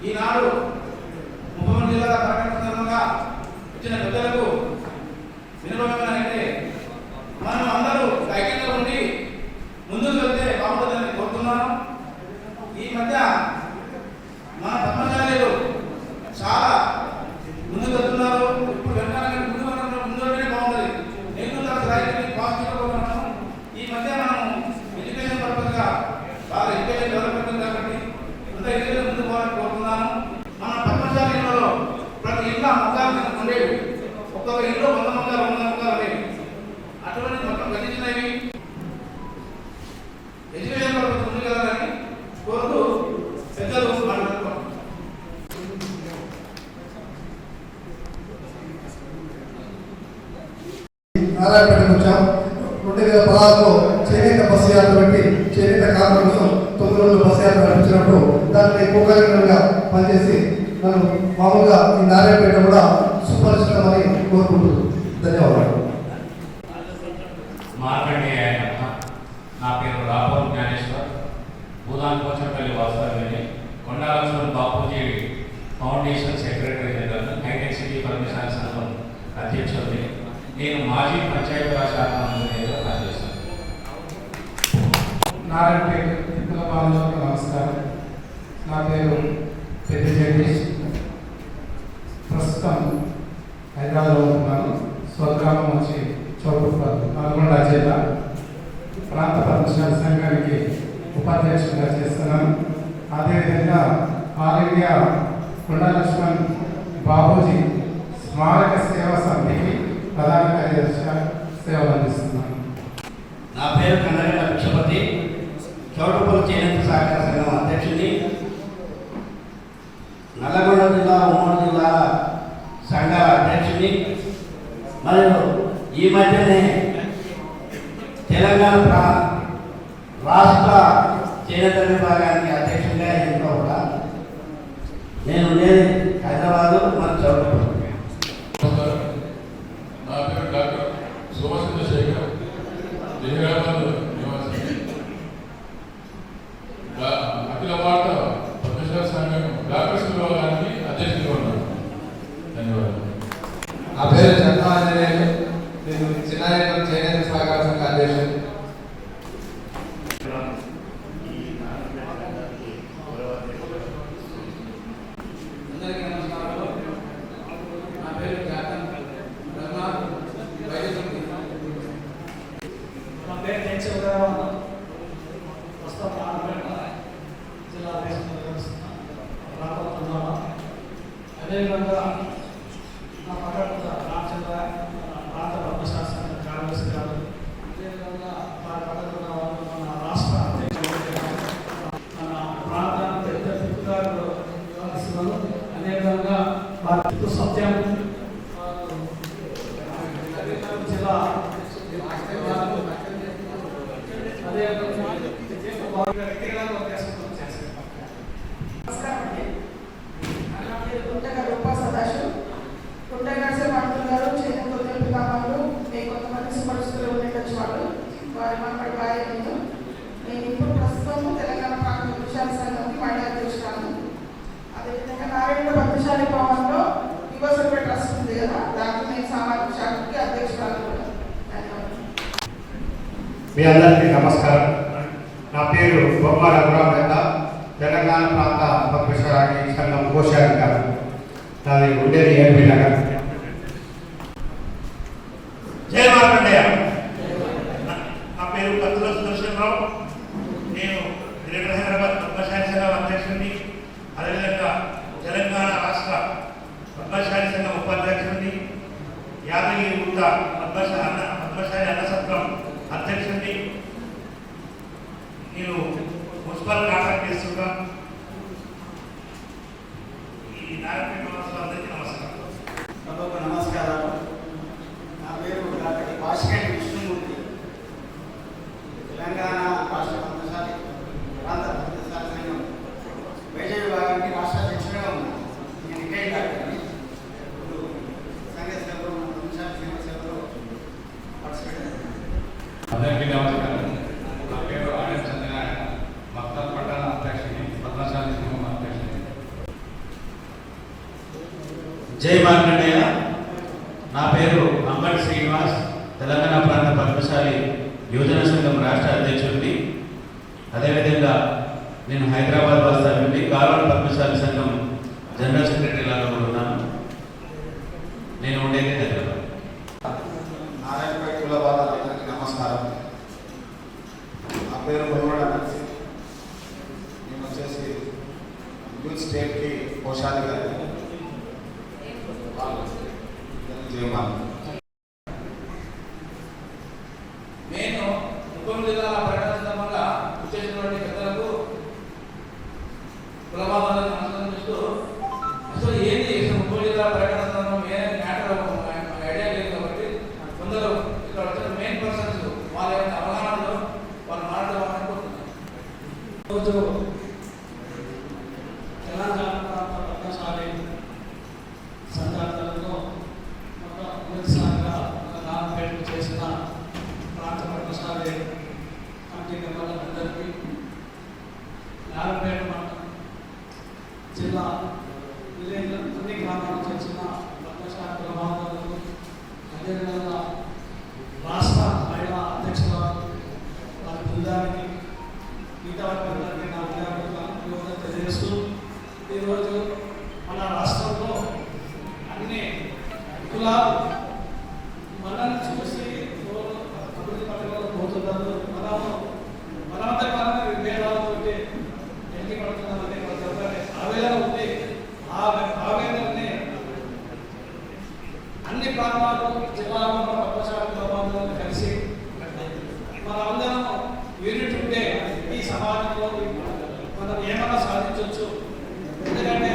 ఈనాడు ముఖ్యమంత్రి జిల్లా పర్యటన సందర్భంగా ఇచ్చిన పెద్దలకు వినపడమనంటే మనం అందరూ ఐక్యంగా ఉండి ముందుకు వెళ్తే బాగుంటుందని కోరుతున్నాను. ఈ మధ్య మన పద్మశాలీలు చాలా ముందుకు వెళ్తున్నారు. ఇప్పుడు వెంటనే ముందుంటేనే బాగుంటుంది. నేను పాజిటివ్గా ఈ మధ్య మనం ఎడ్యుకేషన్ పర్పస్గా బాగా ఎడ్యుకేషన్ డెవలప్మెంట్ కాబట్టి అంతా ఎడ్యుకేషన్ ముందుకు పోవాలని కోరుతున్నాను. మన పద్మశాలీలో ప్రతి ఇంట్లో మొక్కలు ఉండేవి. ఒక్కొక్క ఇంట్లో 100 మొక్కలు ఉండేవి. అటువంటి మొత్తం గతించినవి ఎడ్యుకేషన్ పర్పస్ ముందుకు వెళ్ళాలని కోరుతూ పెద్దలు మాట్లాడుతున్నాం. నారాయణపేటకు వచ్చాం. 2016లో చేనేత బస్సు యాత్ర పెట్టి చేనేత కార్మికుల కోసం 9 రోజులు బస్సు యాత్ర నడిపించినప్పుడు దాన్ని కోకారిగా పనిచేసి నన్ను మామూలుగా ఈ నారాయణపేట కూడా సుపరిచితమని కోరుకుంటున్నాను. ధన్యవాదాలు. నా పేరు రాపూర్ జ్ఞానేశ్వర్, భూదాన్ పోచంపల్లి వాస్తవ్యుని, Konda Laxman Bapuji foundation secretary general, hitech city permission సంఘం అధ్యక్షుడిని. నేను మాజీ పంచాయతీరాజ్ శాఖ మంత్రిగా పనిచేస్తాను. నారాయణపేట ఇతర బాంధవులకు నమస్కారం. నా పేరు పెద్ద జగదీష్. ప్రస్తుతం హైదరాబాద్లో ఉంటున్నాను. స్వగ్రామం వచ్చి చౌటుప్పల్, నల్గొండ జిల్లా. ప్రాంత పద్మశాలి సంఘానికి ఉపాధ్యక్షుడిగా చేస్తున్నాను. అదేవిధంగా ఆల్ ఇండియా కొండా లక్ష్మణ్ బాపూజీ స్మారక సేవా సమితికి ప్రధాన కార్యదర్శిగా సేవలు అందిస్తున్నాను. నా పేరు కన్నగడ్డ భిక్షపతి, చౌటుప్పల్ చేనేత సహకార సంఘం అధ్యక్షుడిని. నల్లగొండ జిల్లా, ఉమ్మడి జిల్లా సంఘాల అధ్యక్షుడిని. మరియు ఈ మధ్యనే తెలంగాణ రాష్ట్ర చేనేత విభాగానికి అధ్యక్షుడిగా ఎన్నిక కూడా. నేను ఉండేది హైదరాబాదు, మన చౌటుప్పల్. నా పేరు డాక్టర్ శోభచంద్రశేఖర్, జహీరాబాద్ నివాసి. అఖిల భారత పద్మశాలి సంఘం డాక్టర్స్ విభాగానికి అధ్యక్షుడిగా ఉన్నాను. ధన్యవాదాలు. నా పేరు చంద్రాంజనేయులు, నేను చిన్నారెడ్డి చేనేత సహకార సంఘ అధ్యక్షుడు. అందరికీ నమస్కారాలు. నా పేరు జాతన్ రఘునాథ్, వైద్యుడిని. నా పేరు నేర్చుకున్నాను. ప్రస్తుతం ఆంధ్రపేట జిల్లా రాబోతున్నాను. అదేవిధంగా నా పట్టణ రామచంద్ర ప్రాంత పద్మశాలి సంఘ కార్యదర్శి గారు, అదేవిధంగా మా పట్టణ మన రాష్ట్ర అధ్యక్షుడు, మన ప్రాంతానికి పెద్ద పిప్పుగారు నివాసిస్తున్నారు. అదేవిధంగా వారి సత్యం జిల్లా నమస్కారం అండి. నా పేరు గుంటగా రూపా సదాశివ్. గుంటగా పండుతున్నారు చేనేత తెలుపు కామాలు. మేము కొంతమంది సుపరిస్థితులు ఉండేటచ్చు వాళ్ళు, వారి మాట్లాడి భార్య నేను ఇప్పుడు ప్రస్తుతం తెలంగాణ ప్రాంత పద్మశాలి సంఘంకి మహిళా అధ్యక్షురాలు. అదేవిధంగా నారాయణ పద్మశాలి భవన్లో యువసభ ట్రస్ట్ ఉంది కదా, దానికి నేను సామాజిక శాఖకి అధ్యక్షురాలు కూడా. ధన్యవాదాలు. మీ అందరికీ నమస్కారం. నా పేరు బొమ్మ రఘురామరెడ్డ, తెలంగాణ ప్రాంత పద్మశాలి సంఘం కోశాధికారి. నాది ఉండేది ఏపీ నగర్. జై మార్కండేయ. నా పేరు కత్తుల సుదర్శనరావు, నేను గ్రేటర్ హైదరాబాద్ పద్మశాలి సంఘం అధ్యక్షుడిని. అదేవిధంగా తెలంగాణ రాష్ట్ర పద్మశాలి సంఘం ఉపాధ్యక్షుడిని. యాదగిరి గుట్ట పద్మశాలి అన్నసత్రం అధ్యక్షుడిని. నేను మున్సిపల్ కాంట్రాక్ట్ చేస్తున్నా. ఈ నారాయణ అందరికీ నమస్కారం. నమస్కారాలు. నా పేరు డాక్టర్ భాస్కర్ విష్ణుమూర్తి, తెలంగాణ రాష్ట్ర పద్మశాలి ప్రాంత పద్మశాలి సంఘం వైద్య విభాగానికి రాష్ట్ర అధ్యక్షుడిగా ఉన్నాను. నేను రిటైర్డ్ డాక్టర్ని. ఇప్పుడు సంఘ సేవలో పద్మశాలి సంఘ సేవలో పార్టిసిపేట్. అందరికీ నమస్కారం. నా పేరు ఆనంద్ చంద్రనారాయణ, మక్తల్ పట్టణ అధ్యక్షుడిని. జై మార్కండేయ. నా పేరు అంబటి శ్రీనివాస్, తెలంగాణ ప్రాంత పద్మశాలి యువజన సంఘం రాష్ట్ర అధ్యక్షుడిని. అదేవిధంగా నేను హైదరాబాద్ బస్తా నుండి కాల్వల పద్మశాలి సంఘం జనరల్ సెక్రటరీ లాగా ఉన్నాను. నేను ఉండేది హైదరాబాద్. నారాయణపేట కుల బాలందరికీ నమస్కారం. నా పేరు బొమ్మడ నరసి. నేను వచ్చేసి యూత్ స్టేట్కి కోశాధికారి. నేను ముఖ్యం జిల్లాల పర్యటన సందర్భంగా వచ్చేసినటువంటి పెద్దలకు కులబాలను అనుసరిస్తూ అసలు ఏంటి ముఖ్యం జిల్లా పర్యటన సందర్భం మ్యాటర్ ఐడియా లేదు కాబట్టి కొందరు ఇక్కడ వచ్చిన మెయిన్ పర్సన్స్ వాళ్ళ యొక్క అవగాహనలో వాళ్ళు మాట్లాడాలనుకుంటున్నారు. రోజు తెలంగాణ ప్రాంత పద్మశాలి సంఘాలతో మొదటిసారిగా నారాయణపేటకు చేసిన ప్రాంత పద్మశాలి కమిటీ మెంబర్లందరికీ, నారాయణపేట జిల్లా విలేజ్ అన్ని గ్రామాలకు వచ్చిన పద్మశాలి ప్రభావాలకు, అదేవిధంగా రాష్ట్ర మహిళా అధ్యక్షురాలు వారి బృందానికి, మిగతా వారందరికీ నా విద్యార్థులకు తెలియజేస్తూ, ఈరోజు మన రాష్ట్రంలో అన్ని కులాలు మనల్ని చూసి అభివృద్ధి పథకాలు పోతున్నారు. మనందరి మనమే విభేదాలతో ఎన్ని పడుతున్నారని ఆవేదన ఉంది. ఆ ఆవేదనని అన్ని ప్రాంతాలు జిల్లాలో మన పద్మశాలి ప్రభావాలను కలిసి మనమందరం యూనిట్ ఉంటే ఈ సమాజంలో మనం ఏమైనా సాధించవచ్చు. ఎందుకంటే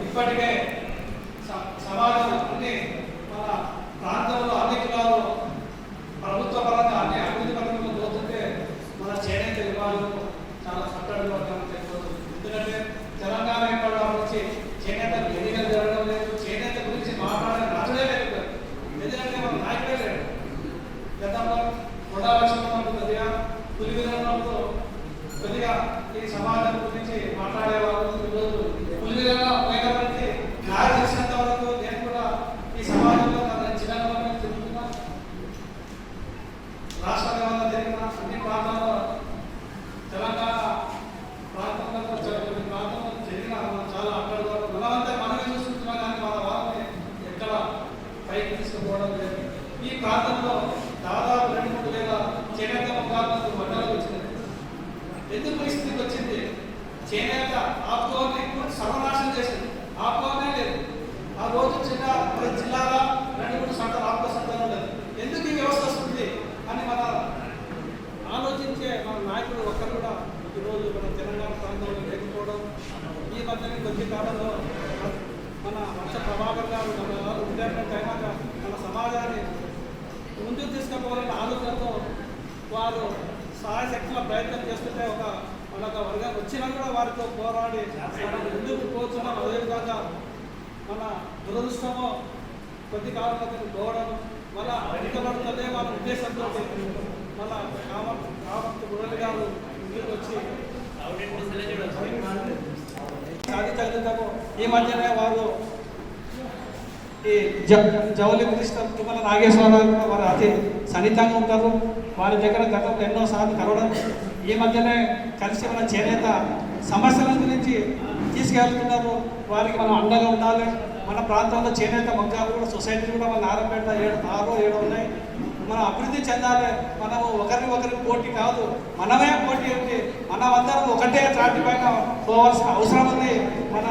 ఇప్పటికే సమాజం అన్ని మన ప్రాంతంలో అన్ని కులాలు ప్రభుత్వ పరంగా అన్ని అభివృద్ధి పథకంలో పోతుంటే మన చేనేత విభాగంలో చాలా కట్టడి వర్గాలు తెలిపోతుంది. ఎందుకంటే తెలంగాణ ఏర్పడడం నుంచి చేనేత ఎన్నికలు జరగడం లేదు, చేనేత గురించి మాట్లాడే రాజులే లేదు. ఎందుకంటే మన నాయకుడే లేడు. గతంలో కొండాలక్ష్మణ కొద్దిగా పులి విధానంతో కొద్దిగా ఈ సమాజం గురించి మాట్లాడేవాళ్ళు. ఈరోజు పులి విధానం పోయినప్పటికీ నాకు తెలిసినంత వరకు నేను కూడా ఈ సమాజంలో తన చిన్నగా తిరుగుతున్నా. రాష్ట్ర వ్యవహారం జరిగిన అన్ని ప్రాంతాల్లో తెలంగాణ ప్రాంతంలో కొన్ని ప్రాంతంలో జరిగిన చాలా అక్కడ మనమంతా మనమే చూసుకుంటున్నాం, కానీ మన వాళ్ళని ఎక్కడ పైకి తీసుకుపోవడం లేదు. ఈ ప్రాంతంలో దాదాపు 2-3 వేల చేనేత ముఖాలకు మండలం వచ్చింది. ఎందుకు పరిస్థితికి వచ్చింది? చేనేత ఆపుకోని సర్వనాశనం చేసింది. ఆపుకోనే లేదు. ఆ రోజు జిల్లాలో 2-3 సంఘాలు ఆపుకో సంఘాలు ఉండదు. ఎందుకు ఈ వ్యవస్థ వస్తుంది అని మన ఆలోచించే మన నాయకుడు ఒక్కరు కూడా ఈరోజు మన తెలంగాణ ప్రాంతంలో లేకపోవడం. ఈ మధ్యనే కొద్ది కాలంలో మన వర్ష ప్రభాకర్ గారు మన విద్యార్థులకు అయినాక మన సమాజాన్ని ముందుకు తీసుకుపోవాలనే ఆలోచనతో వారు సహాయశక్తుల ప్రయత్నం చేస్తుంటే మనకు వర్గం వచ్చినా కూడా వారితో పోరాడి మనం ముందుకు పోతున్నాం. అదేవిధంగా మన దురదృష్టమో కొద్ది కాలంలో పోవడం మళ్ళా వెనుకబడుతుందే మన ఉద్దేశంతో మన కామర్తి మురళి గారు ముందుకు వచ్చి సాధించగలుగుతాము. ఈ మధ్యనే వారు ఈ జౌలి మినిస్టర్ తుమ్మల నాగేశ్వరరావు వారు అతి సన్నిహితంగా ఉంటారు. వారి దగ్గర గతంలో ఎన్నోసార్లు కలవడం, ఈ మధ్యనే కలిసి మన చేనేత సమస్యల గురించి తీసుకెళ్తున్నారు. వారికి మనం అండగా ఉండాలి. మన ప్రాంతంలో చేనేత మగ్గాలు కూడా సొసైటీ కూడా మన నారాయణపేట 6-7 ఉన్నాయి. మనం అభివృద్ధి చెందాలి. మనము ఒకరికి పోటీ కాదు, మనమే పోటీ ఉంది. మనమందరం ఒకటే త్రాటి పైన పోవాల్సిన అవసరం ఉంది. మన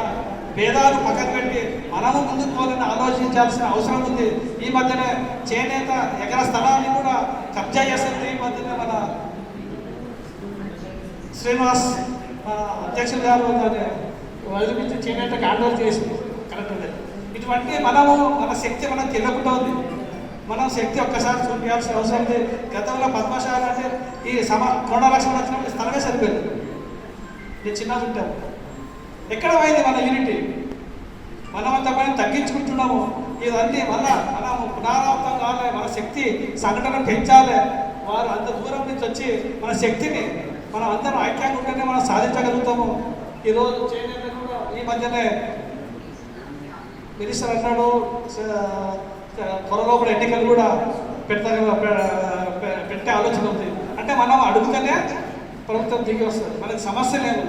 భేదాలు పక్కన పెట్టి మనము ముందుకు పోవాలని ఆలోచించాల్సిన అవసరం ఉంది. ఈ మధ్యనే చేనేత ఎకర స్థలాన్ని కూడా కబ్జా చేస్తుంది. ఈ మధ్యనే మన శ్రీనివాస్ అధ్యక్షులు గారు దాన్ని వదిలిపించి చేనేతకు హ్యాండ్ఓవర్ చేసింది. కరెక్ట్ ఉంది. ఇటువంటి మనము మన శక్తి మనం తెలియకుండా ఉంది. మనం శక్తి ఒక్కసారి చూపించాల్సిన అవసరం ఉంది. గతంలో పద్మశాలి అంటే ఈ కొండలక్ష్మణ వచ్చినప్పుడు స్థలమే సరిపోయింది. నేను చిన్నది ఉంటాము. ఎక్కడ పోయింది మన యూనిటీ? మనమంతా పైన తగ్గించుకుంటున్నాము. ఇవన్నీ మళ్ళా మనము పునరావృతం కావాలి. మన శక్తి సంఘటన పెంచాలి. వారు అంత దూరం నుంచి వచ్చి మన శక్తిని మనం అందరం ఐక్యంగా ఉంటేనే మనం సాధించగలుగుతాము. ఈరోజు చేనేత కూడా ఈ మధ్యనే మినిస్టర్ అన్నాడు త్వరలో కూడా ఎన్నికలు కూడా పెట్టే ఆలోచన ఉంది. అంటే మనం అడుగుతూనే ప్రభుత్వం దిగి వస్తుంది. మనకి సమస్య లేదు.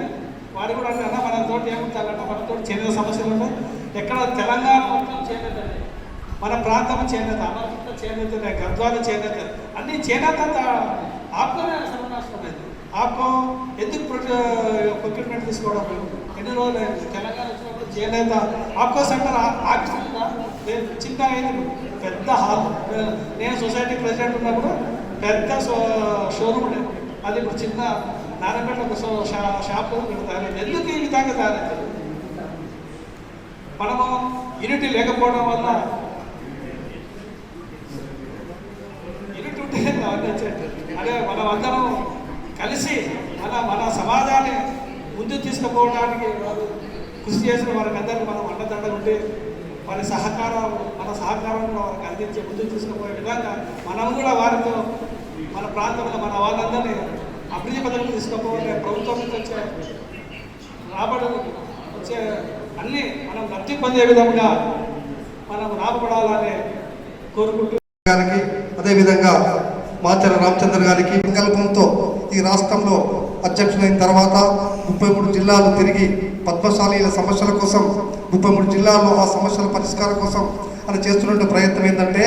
వారు కూడా అంటే అన్న మనతో ఏముంటారంటే మనతో చేనేత సమస్యలు ఉన్నాయి. ఎక్కడ తెలంగాణ మొత్తం చేనేత, మన ప్రాంతం చేనేత, అమర్పుట్ల చేనేత, గద్వాల చేనేత, అన్ని చేనేత ఆప్కోనే సర్వనాశనమైంది. ఆప్కో ఎందుకు ప్రొక్యూర్మెంట్ తీసుకోవడం? ఎన్ని రోజులు తెలంగాణ వచ్చినప్పుడు చేనేత ఆప్కో సెంటర్ ఆపిస్తుందా? చిన్న అయింది, పెద్ద హాల్. నేను సొసైటీ ప్రెసిడెంట్ ఉన్నప్పుడు పెద్ద షోరూమ్ ఉండేది. అది ఇప్పుడు చిన్న నారాయణపేట ఒక షాప్ తయారైంది. ఎందుకు ఈ విధంగా తయారైంది? మనము యూనిటీ లేకపోవడం వల్ల, యూనిటీ ఉంటే అవన్నీ వచ్చేది. అదే మనం అందరం కలిసి మన సమాజాన్ని ముందుకు తీసుకుపోవడానికి కృషి చేసిన వారికి అందరికీ మనం అండదండగా ఉండి వారి సహకారం కూడా వారికి అందించి ముందుకు తీసుకుపోయే విధంగా మనం కూడా వారితో మన ప్రాంతంలో మన వాళ్ళందరినీ అభివృద్ధి పథకం తీసుకుపోవాలి. ప్రభుత్వం నుంచి వచ్చే రాబడి వచ్చే అన్నీ మనం లబ్ధి పొందే విధంగా మనం లాభపడాలని కోరుకుంటూ గారికి అదేవిధంగా మాచర రామచంద్ర గారికి సంకల్పంతో ఈ రాష్ట్రంలో అధ్యక్షులైన తర్వాత 33 జిల్లాలు తిరిగి పద్మశాలీల సమస్యల కోసం 33 జిల్లాల్లో ఆ సమస్యల పరిష్కారం కోసం అని చేస్తున్న ప్రయత్నం ఏంటంటే,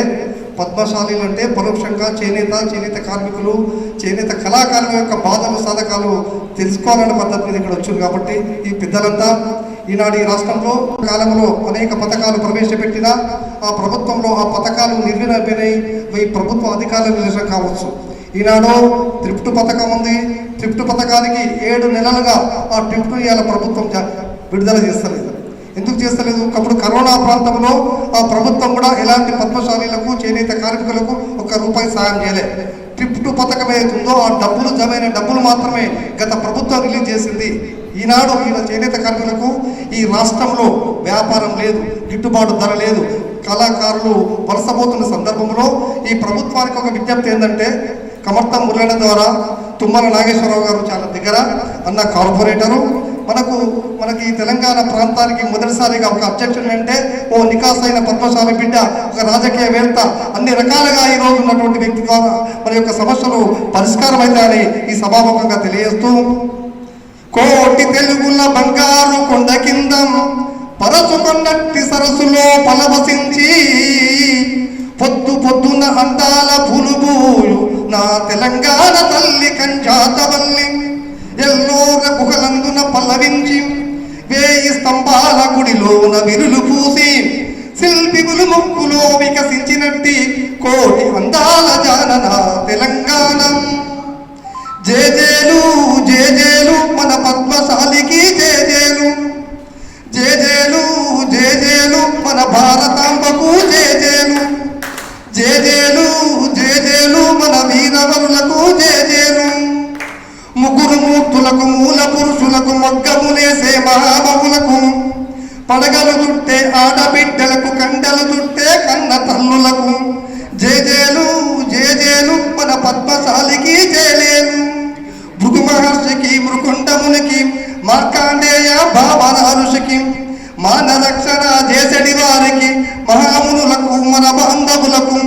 పద్మశాలీలు అంటే పరోక్షంగా చేనేత కార్మికులు, చేనేత కళాకారుల యొక్క బాధలు సాధకాలు తెలుసుకోవాలనే పద్ధతి మీద ఇక్కడ వచ్చింది. కాబట్టి ఈ పెద్దలంతా ఈనాడు ఈ రాష్ట్రంలో కాలంలో అనేక పథకాలు ప్రవేశపెట్టినా ఆ ప్రభుత్వంలో ఆ పథకాలు నిర్వీర్యమైపోయినాయి. ఈ ప్రభుత్వ అధికారుల విషయం కావచ్చు. ఈనాడు త్రిప్టు పథకం ఉంది. త్రిప్టు పథకానికి 7 నెలలుగా ఆ త్రిప్టు ఇవాళ ప్రభుత్వం విడుదల చేస్తలేదు. ఎందుకు చేస్తలేదు? అప్పుడు కరోనా ప్రాంతంలో ఆ ప్రభుత్వం కూడా ఎలాంటి పద్మశాలీలకు, చేనేత కార్మికులకు ₹1 సాయం చేయలేదు. త్రిప్టు పథకం ఏదైతుందో ఆ డబ్బులు జమైన డబ్బులు మాత్రమే గత ప్రభుత్వం రిలీజ్ చేసింది. ఈనాడు చేనేత కార్మికులకు ఈ రాష్ట్రంలో వ్యాపారం లేదు, గిట్టుబాటు ధర లేదు, కళాకారులు వలసపోతున్న సందర్భంలో ఈ ప్రభుత్వానికి ఒక విజ్ఞప్తి ఏంటంటే, కమర్తం మురళి ద్వారా తుమ్మల నాగేశ్వరరావు గారు చాలా దగ్గర అన్న కార్పొరేటరు మనకి తెలంగాణ ప్రాంతానికి మొదటిసారిగా ఒక అధ్యక్షుడు అంటే ఓ నికాసైన పద్మశాలి బిడ్డ, ఒక రాజకీయవేత్త, అన్ని రకాలుగా ఈ రోజు ఉన్నటువంటి వ్యక్తి ద్వారా మన యొక్క సమస్యలు పరిష్కారం అవుతాయని ఈ సభాముఖంగా తెలియజేస్తూ, కోటి తెలుగుల బంగారు కొండ కింద పరచుకొన్నట్టి సరస్సులో పలవసించి పొద్దున అందాల పులుబూలు నా తెలంగాణ తల్లి కంజాతవల్లి ఎల్లోర గుహలందున పల్లవించి 1000 స్తంభాల గుడిలోన విరులు పూసి శిల్పిగులు ముక్కులో వికసించినట్టి కోటి అందాల జానన తెలంగాణ. జేజేలు జేజేలు మన పద్మశాలికి జేజేలు, జేజేలు జేజేలు మన భారతాంబకు జేజేలు, జేజేలు జేజేలు మన వీరవరులకు జేజేలు. ముగ్గురు మూర్తులకు, మూల పురుషులకు, మొగ్గములేసే మహాబహులకు, పడగలు చుట్టే ఆడబిడ్డలకు, కండలు చుట్టే కన్న తల్లులకు జేజేలు జేజేలు మన పద్మశాలికి జేలేలు. భృగు మహర్షికి, మృకుండమునికి, మార్కాండేయ భావన ఋషికి, మాన రక్షణ చేసడి వారికి, మహామునులకు, మన బాంధవులకు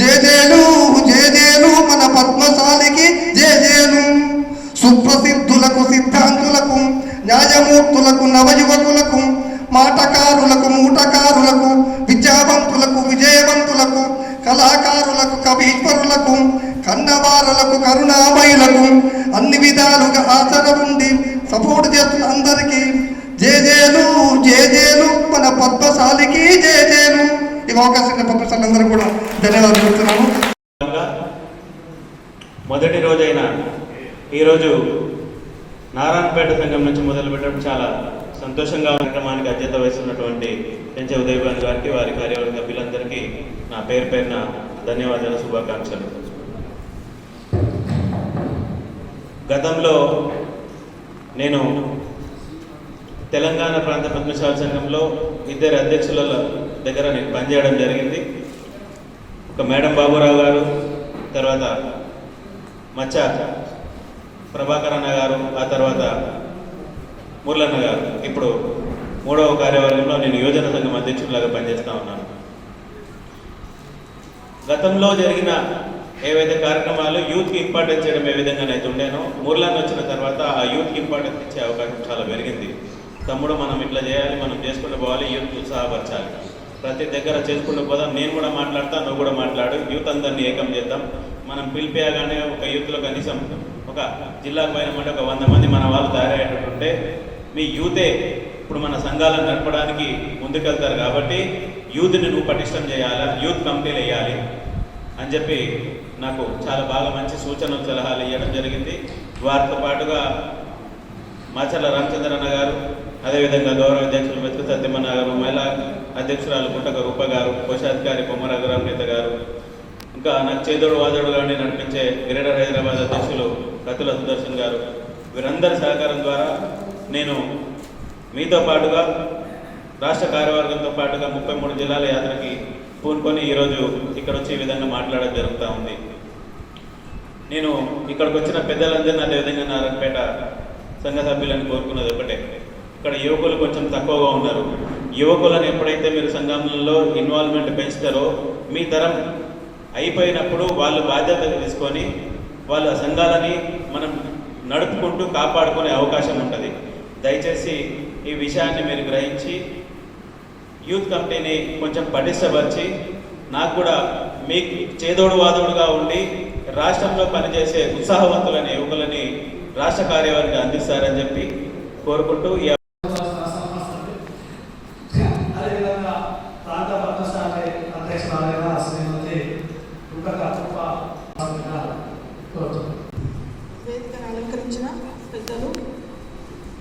జేజేలు జేజేలు మన పద్మశాలికి జేజేలు. సుప్రసిద్ధులకు, సిద్ధాంతులకు, న్యాయమూర్తులకు, నవయువకులకు, మాటకారులకు, మూటకారులకు, విద్యావంతులకు, విజయవంతులకు, కళాకారులకు, కవీశ్వరులకు, కన్నవారులకు, కరుణామయులకు అన్ని విధాలుగా ఆచరణ ఉండి సపోర్ట్ చేస్తున్న అందరికీ జేజేలు జేజేలు మన పద్మశాలికి జేజేలు. ఈ అవకాశం పద్మశాలందరూ కూడా ధన్యవాదాలు చెప్తున్నాము. మొదటి రోజైన ఈరోజు నారాయణపేట సంఘం నుంచి మొదలు పెట్టడం చాలా సంతోషంగా కార్యక్రమానికి అధ్యత వహిస్తున్నటువంటి పెంచే ఉదయభాన్ గారికి, వారి కార్యవర్గ సభ్యులందరికీ నా పేరున ధన్యవాదాలు, శుభాకాంక్షలు. గతంలో నేను తెలంగాణ ప్రాంత పద్మశాలి సంఘంలో 2 అధ్యక్షుల దగ్గర నేను పనిచేయడం జరిగింది. ఒక మేడం బాబురావు గారు, తర్వాత మచ్చ ప్రభాకర్ అన్న గారు, ఆ తర్వాత మురళన్న గారు. ఇప్పుడు 3వ కార్యవర్గంలో నేను యువజన సంఘం అధ్యక్షుడిలాగా పనిచేస్తూ ఉన్నాను. గతంలో జరిగిన ఏవైతే కార్యక్రమాలు యూత్కి ఇంపార్టెన్స్ చేయడం ఏ విధంగానైతే ఉండేనో, మురళన్ వచ్చిన తర్వాత ఆ యూత్కి ఇంపార్టెన్స్ ఇచ్చే అవకాశం చాలా పెరిగింది. తమ్ముడు మనం ఇట్లా చేయాలి, మనం చేసుకుంటూ పోవాలి, యూత్ ఉత్సాహపరచాలి, ప్రతి దగ్గర చేసుకుంటూ పోదాం, నేను కూడా మాట్లాడతా, నువ్వు కూడా మాట్లాడు, యూత్ అందరినీ ఏకం చేద్దాం. మనం పిలిపేయగానే ఒక యూత్లో కనీసం ఒక జిల్లాకు పోయినామంటే ఒక 100 మంది మన వాళ్ళు తయారయ్యేటట్టుంటే, మీ యూతే ఇప్పుడు మన సంఘాలను నడపడానికి ముందుకెళ్తారు కాబట్టి యూత్ని నువ్వు పటిష్టం చేయాలా, యూత్ కమిటీలు వేయాలి అని చెప్పి నాకు చాలా బాగా మంచి సూచనలు సలహాలు ఇవ్వడం జరిగింది. వారితో పాటుగా మాచర్ల రామచంద్రన్న గారు, అదేవిధంగా గౌరవ అధ్యక్షులు మెతుకు సత్యమన్న గారు, మహిళా అధ్యక్షురాలు గుంటక రూప గారు, కోశాధికారి కొమ్మ రఘురామ్ నేత గారు, ఇంకా నాకు చేదోడు వాదోడుగానే నడిపించే గ్రేటర్ హైదరాబాద్ అధ్యక్షులు కతుల సుదర్శన్ గారు, వీరందరి సహకారం ద్వారా నేను మీతో పాటుగా రాష్ట్ర కార్యవర్గంతో పాటుగా 33 జిల్లాల యాత్రకి పూనుకొని ఈరోజు ఇక్కడ వచ్చి ఈ విధంగా మాట్లాడడం జరుగుతూ ఉంది. నేను ఇక్కడికి వచ్చిన పెద్దలందరినీ అదేవిధంగా నారాయణపేట సంఘ సభ్యులను కోరుకున్నది ఒకటే, ఇక్కడ యువకులు కొంచెం తక్కువగా ఉన్నారు. యువకులను ఎప్పుడైతే మీరు సంఘంలో ఇన్వాల్వ్మెంట్ పెంచుతారో, మీ తరం అయిపోయినప్పుడు వాళ్ళు బాధ్యత తీసుకొని వాళ్ళ సంఘాలని మనం నడుపుకుంటూ కాపాడుకునే అవకాశం ఉంటుంది. దయచేసి ఈ విషయాన్ని మీరు గ్రహించి యూత్ కమిటీని కొంచెం పటిష్టపరిచి నాకు కూడా మీకు చేదోడు వాదోడుగా ఉండి రాష్ట్రంలో పనిచేసే ఉత్సాహవంతులైన యువకులని రాష్ట్ర కార్యవర్గం అందిస్తారని చెప్పి కోరుకుంటూ ఈ అదేవిధంగా ప్రాంత పద్మశాలి అధ్యక్షురాలైన శ్రీమతి గుంటక రూప వేదికను అలంకరించిన పెద్దలు,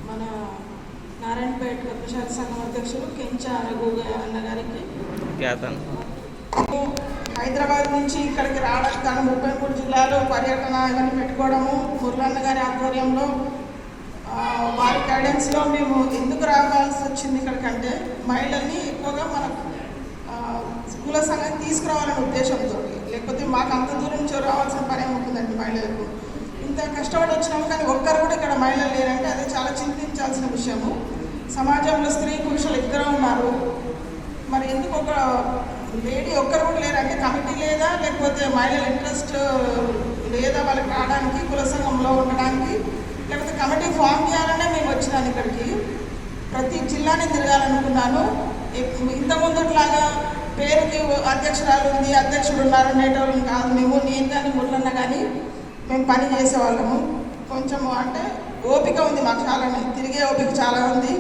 మన నారాయణపేట పద్మశాలి సంఘం అధ్యక్షులు కెంచా రఘు అన్న గారికి, హైదరాబాద్ నుంచి ఇక్కడికి రావడానికి కానీ 33 జిల్లాలో పర్యటన ఇవన్నీ పెట్టుకోవడము, మురళన్న గారి ఆధ్వర్యంలో వారి గైడెన్స్లో మేము ఎందుకు రావాల్సి వచ్చింది ఇక్కడికంటే, మహిళల్ని ఎక్కువగా మన స్కూల సంఘానికి తీసుకురావాలనే ఉద్దేశంతో, లేకపోతే మాకు అంత దూరం నుంచి రావాల్సిన పని ఉంటుందండి. మహిళలకు ఇంత కష్టపడి వచ్చినాము కానీ ఒక్కరు కూడా ఇక్కడ మహిళలు లేరంటే అది చాలా చింతించాల్సిన విషయము. సమాజంలో స్త్రీ పురుషులు ఇద్దరు ఉన్నారు, మరి ఎందుకు ఒక లేడీ ఒక్కరు కూడా లేరంటే కమిటీ లేదా, లేకపోతే మహిళల ఇంట్రెస్ట్ లేదా వాళ్ళకి రావడానికి, కుల సంఘంలో ఉండడానికి, లేకపోతే కమిటీ ఫామ్ చేయాలనే మేము వచ్చినాను ఇక్కడికి. ప్రతి జిల్లాని తిరగాలనుకున్నాను. ఇంతకుముందుట్లాగా పేరుకి అధ్యక్షురాలు ఉంది, అధ్యక్షుడు ఉన్నారు అనేటోళ్ళని కాదు మేము. నేను కానీ మురళన్న కానీ మేము పని చేసేవాళ్ళము. కొంచెము అంటే ఓపిక ఉంది మాకు, చాలా తిరిగే ఓపిక చాలా ఉంది.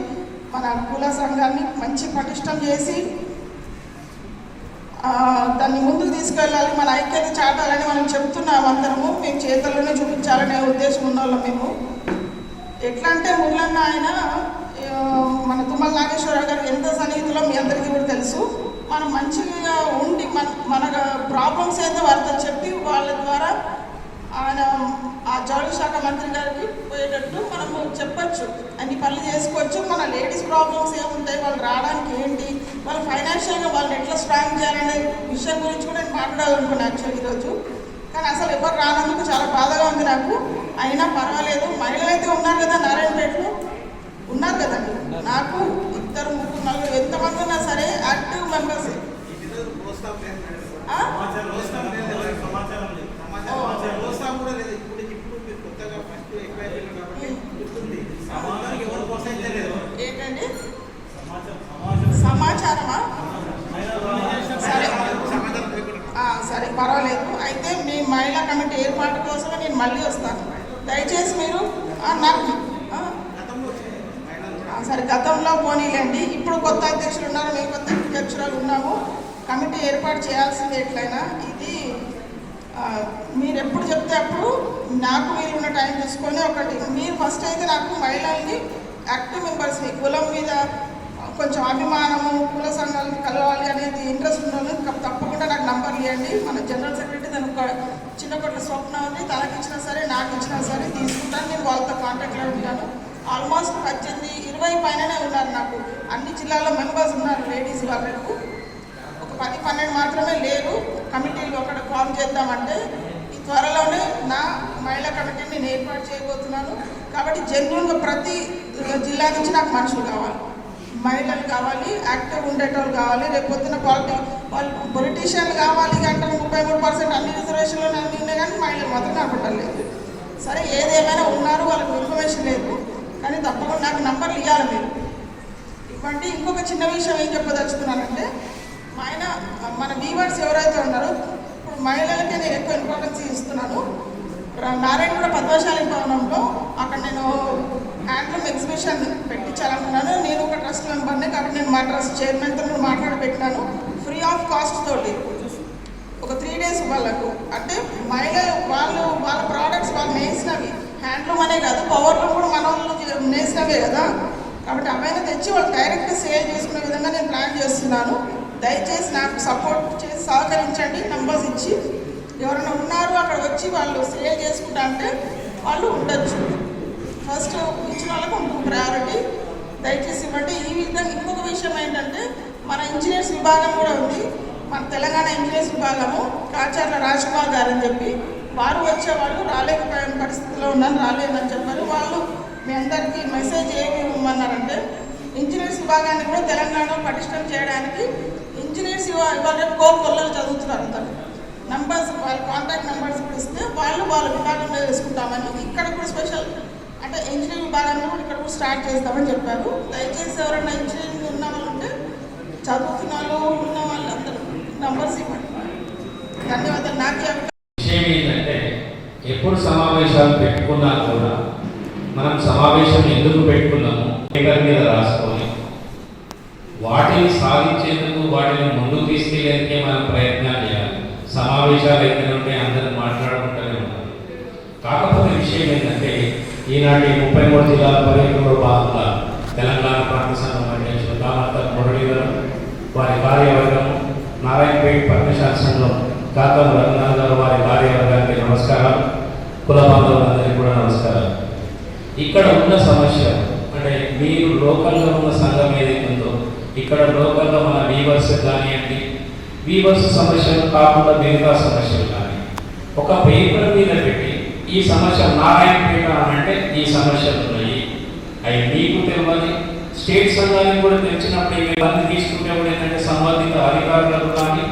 మన కుల సంఘాన్ని మంచి పటిష్టం చేసి దాన్ని ముందుకు తీసుకెళ్ళాలి, మన ఐక్యత చాటాలని మనం చెప్తున్నాం అందరము. మేము చేతుల్లోనే చూపించాలనే ఉద్దేశం ఉన్నవాళ్ళం మేము. ఎట్లా అంటే మురళన్న ఆయన మన తుమ్మల నాగేశ్వరరావు గారు ఎంత సన్నిహితులో మీ అందరికీ కూడా తెలుసు. మనం మంచిగా ఉండి మన ప్రాబ్లమ్స్ అయితే వారితో చెప్పి వాళ్ళ ద్వారా ఆయన ఆ జౌళి శాఖ మంత్రి గారికి పోయేటట్టు మనము చెప్పచ్చు, అన్ని పనులు చేసుకోవచ్చు. మన లేడీస్ ప్రాబ్లమ్స్ ఏముంటాయి, వాళ్ళు రావడానికి ఏంటి, వాళ్ళు ఫైనాన్షియల్గా వాళ్ళని ఎట్లా స్ట్రాంగ్ చేయాలనే విషయం గురించి కూడా నేను మాట్లాడాలనుకున్నాను యాక్చువల్లీ ఈరోజు. కానీ అసలు ఎవరు రానందుకు చాలా బాధగా ఉంది నాకు. అయినా పర్వాలేదు, మహిళలు అయితే ఉన్నారు కదా నారాయణపేటలో, ఉన్నారు కదండి. నాకు 2, 3, 4 ఎంతమంది ఉన్నా సరే యాక్టివ్ మెంబర్స్. ఏంటండి సమాచారమా? సరే పర్వాలేదు. అయితే మీ మహిళా కమిటీ ఏర్పాటు కోసమే నేను మళ్ళీ వస్తాను. దయచేసి మీరు నాకు సరే గతంలో పోనీలేండి, ఇప్పుడు కొత్త అధ్యక్షులు ఉన్నారు, మేము కొత్త అధ్యక్షురాలు ఉన్నాము. కమిటీ ఏర్పాటు చేయాల్సింది ఎట్లయినా. ఇది మీరు ఎప్పుడు చెప్తే అప్పుడు నాకు మీరు ఉన్న టైం తీసుకొని ఒకటి మీరు ఫస్ట్ అయితే నాకు మహిళల్ని యాక్టివ్ మెంబర్స్ని, కులం మీద కొంచెం అభిమానము, కుల సంఘాలను కలవాలి అనేది ఇంట్రెస్ట్ ఉన్న తప్పకుండా నాకు నంబర్లు ఇవ్వండి. మన జనరల్ సెక్రటరీ దానికి చిన్న కొట్ల స్వప్న ఉంది, తనకి ఇచ్చినా సరే నాకు ఇచ్చినా సరే తీసుకుంటాను. నేను వాళ్ళతో కాంటాక్ట్లో ఉంటాను. ఆల్మోస్ట్ 18, 20 పైననే ఉన్నారు నాకు. అన్ని జిల్లాల్లో మెంబర్స్ ఉన్నారు లేడీస్. వాళ్ళకు ఒక 10, 12 మాత్రమే లేరు. కమిటీలు ఒకటి ఫామ్ చేద్దామంటే ఈ త్వరలోనే నా మహిళా కమిటీని నేను ఏర్పాటు చేయబోతున్నాను. కాబట్టి జెన్యున్గా ప్రతి జిల్లా నుంచి నాకు మనుషులు కావాలి. మహిళలు కావాలి, యాక్టివ్ ఉండేటోళ్ళు కావాలి. రేపు పొద్దున వాళ్ళు పొలిటీషియన్లు కావాలి అంటే 33% అన్ని రిజర్వేషన్లు అన్నీ ఉన్నాయి, కానీ మహిళలు మాత్రం కనపడలేదు. సరే, ఏదేమైనా ఉన్నారు, వాళ్ళకి ఇన్ఫర్మేషన్ లేదు, కానీ తప్పకుండా నాకు నంబర్లు ఇవ్వాలి మీరు ఇవ్వండి. ఇంకొక చిన్న విషయం ఏం చెప్పదలుచుకున్నానంటే, మన వీవర్స్ ఎవరైతే ఉన్నారో ఇప్పుడు మహిళలకే నేను ఎక్కువ ఇంపార్టెన్స్ ఇస్తున్నాను. నారాయణగూడ పద్మశాలి భవనంలో అక్కడ నేను హ్యాండ్లూమ్ ఎగ్జిబిషన్ పెట్టించాలనుకున్నాను. నేను ఒక ట్రస్ట్ మెంబర్ని, కాబట్టి నేను మా ట్రస్ట్ చైర్మన్తో మాట్లాడబెట్టినాను. ఫ్రీ ఆఫ్ కాస్ట్ తోటి ఒక 3 days వాళ్ళకు, అంటే మహిళలు వాళ్ళ ప్రోడక్ట్స్ వాళ్ళు నేసినవి, హ్యాండ్లూమ్ అనే కాదు, పవర్లూమ్ కూడా మన వాళ్ళు నేసినవే కదా. కాబట్టి అవైనా తెచ్చి వాళ్ళు డైరెక్ట్ సేల్ చేసుకునే విధంగా నేను ప్లాన్ చేస్తున్నాను. దయచేసి నాకు సపోర్ట్ చేసి సహకరించండి. నంబర్స్ ఇచ్చి ఎవరైనా ఉన్నారు అక్కడ వచ్చి వాళ్ళు సేల్ చేసుకుంటా అంటే వాళ్ళు ఉండొచ్చు. ఫస్ట్ ఇచ్చిన వాళ్ళకు ఉంటుంది ప్రయారిటీ, దయచేసి ఇవ్వండి. ఈ విధంగా ఇంకొక విషయం ఏంటంటే, మన ఇంజనీర్స్ విభాగం కూడా ఉంది. మన తెలంగాణ ఇంజనీర్స్ విభాగము కాచార్ల రాజ్కుమార్ గారు అని చెప్పి వారు వచ్చేవాళ్ళు రాలేకపోయిన పరిస్థితిలో ఉన్నాను, రాలేదని చెప్పారు. వాళ్ళు మీ అందరికీ మెసేజ్ ఏమి ఇవ్వమన్నారంటే, ఇంజనీర్స్ విభాగాన్ని కూడా తెలంగాణలో పటిష్టం చేయడానికి ఇంజనీర్స్ ఇవాళ కోర్కొల్లలు చదువుతున్నారు. అంతా నంబర్స్, వాళ్ళ కాంటాక్ట్ నెంబర్స్ కూడా ఇస్తే వాళ్ళ విభాగంలో వేసుకుంటామని, ఇక్కడ కూడా స్పెషల్ అంటే ఇంజనీరింగ్ విభాగంలో కూడా ఇక్కడ కూడా స్టార్ట్ చేస్తామని చెప్పారు. దయచేసి ఎవరైనా ఇంజనీరింగ్ ఉన్న వాళ్ళు ఉంటే, చదువుతున్న వాళ్ళు ఉన్న వాళ్ళు అందరూ నంబర్స్ ఇవ్వండి. ధన్యవాదాలు. నాకు విషయం ఏంటంటే, ఎప్పుడు సమావేశాలు పెట్టుకున్నా కూడా మనం సమావేశం ఎందుకు పెట్టుకున్నాము పేపర్ మీద రాసుకొని వాటిని సాధించేందుకు, వాటిని ముందుకు తీసుకెళ్ళేందుకే మనం ప్రయత్నాలు చేయాలి. సమావేశాలు ఎక్కడంటే అందరూ మాట్లాడుకుంటూనే ఉన్నారు. కాకపోతే విషయం ఏంటంటే, ఈనాటి 33 జిల్లాల పర్యటనలో భాగంగా తెలంగాణ ప్రాంత సంఘం అధ్యక్షులు దామర్తర్ మురళి గారు, వారి కార్యవర్గము, నారాయణపేట పర్ణశాల సంఘం కాకం రఘునాథ్ గారు, వారి కార్యవర్గానికి నమస్కారాలు. కుల బాంధవులందరికీ కూడా నమస్కారాలు. ఇక్కడ ఉన్న సమస్య అంటే, మీరు లోకల్గా ఉన్న సంఘం ఏదైతే ఉందో, ఇక్కడ లోకల్గా మన వీవర్స్ కానివ్వండి, వీవర్స్ సమస్యలు కాకుండా మిగతా సమస్యలు కానీ ఒక పేపర్ మీద పెట్టి, ఈ సమస్య నారాయణపేట అంటే ఈ సమస్యలు ఉన్నాయి, అవి మీకు తెలియాలి, స్టేట్ సంఘానికి కూడా తెలిసినప్పుడు ఇవన్నీ తీసుకుంటే కూడా ఏంటంటే సంబంధిత అధికారులకు కానీ,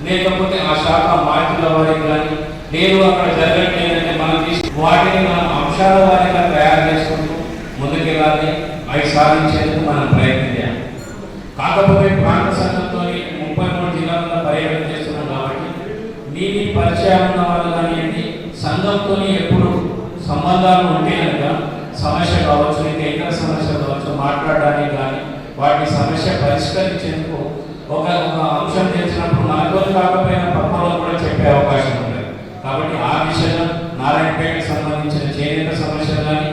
లేకపోతే ఆ శాఖ మార్పుల వారికి కానీ, లేదు అక్కడ జరగట్లేదంటే మనం వాటిని మనం అంశాల వారిగా తయారు చేసుకుంటూ ముందుకెళ్ళాలి. అవి సాధించేందుకు మనం ప్రయత్నం చేయాలి. కాకపోతే ప్రాంత సంఘంతో 33 జిల్లాల్లో పర్యటన చేస్తున్నాం కాబట్టి మీ పరిచయాలు ఉన్న వాళ్ళు కానివ్వండి, సంఘంతో ఎప్పుడు సంబంధాలు ఉంటే కనుక సమస్య కావచ్చు, ఇంకా ఇతర సమస్య కావచ్చు, మాట్లాడడానికి కానీ వాటి సమస్య పరిష్కరించేందుకు ఒక అంశం తెచ్చినప్పుడు మనతో కాకపోయినా పక్కన కూడా చెప్పే అవకాశం ఉంటుంది. కాబట్టి ఆ విషయంలో నారాయణపేటకు సంబంధించిన చేనేత సమస్యలు కానీ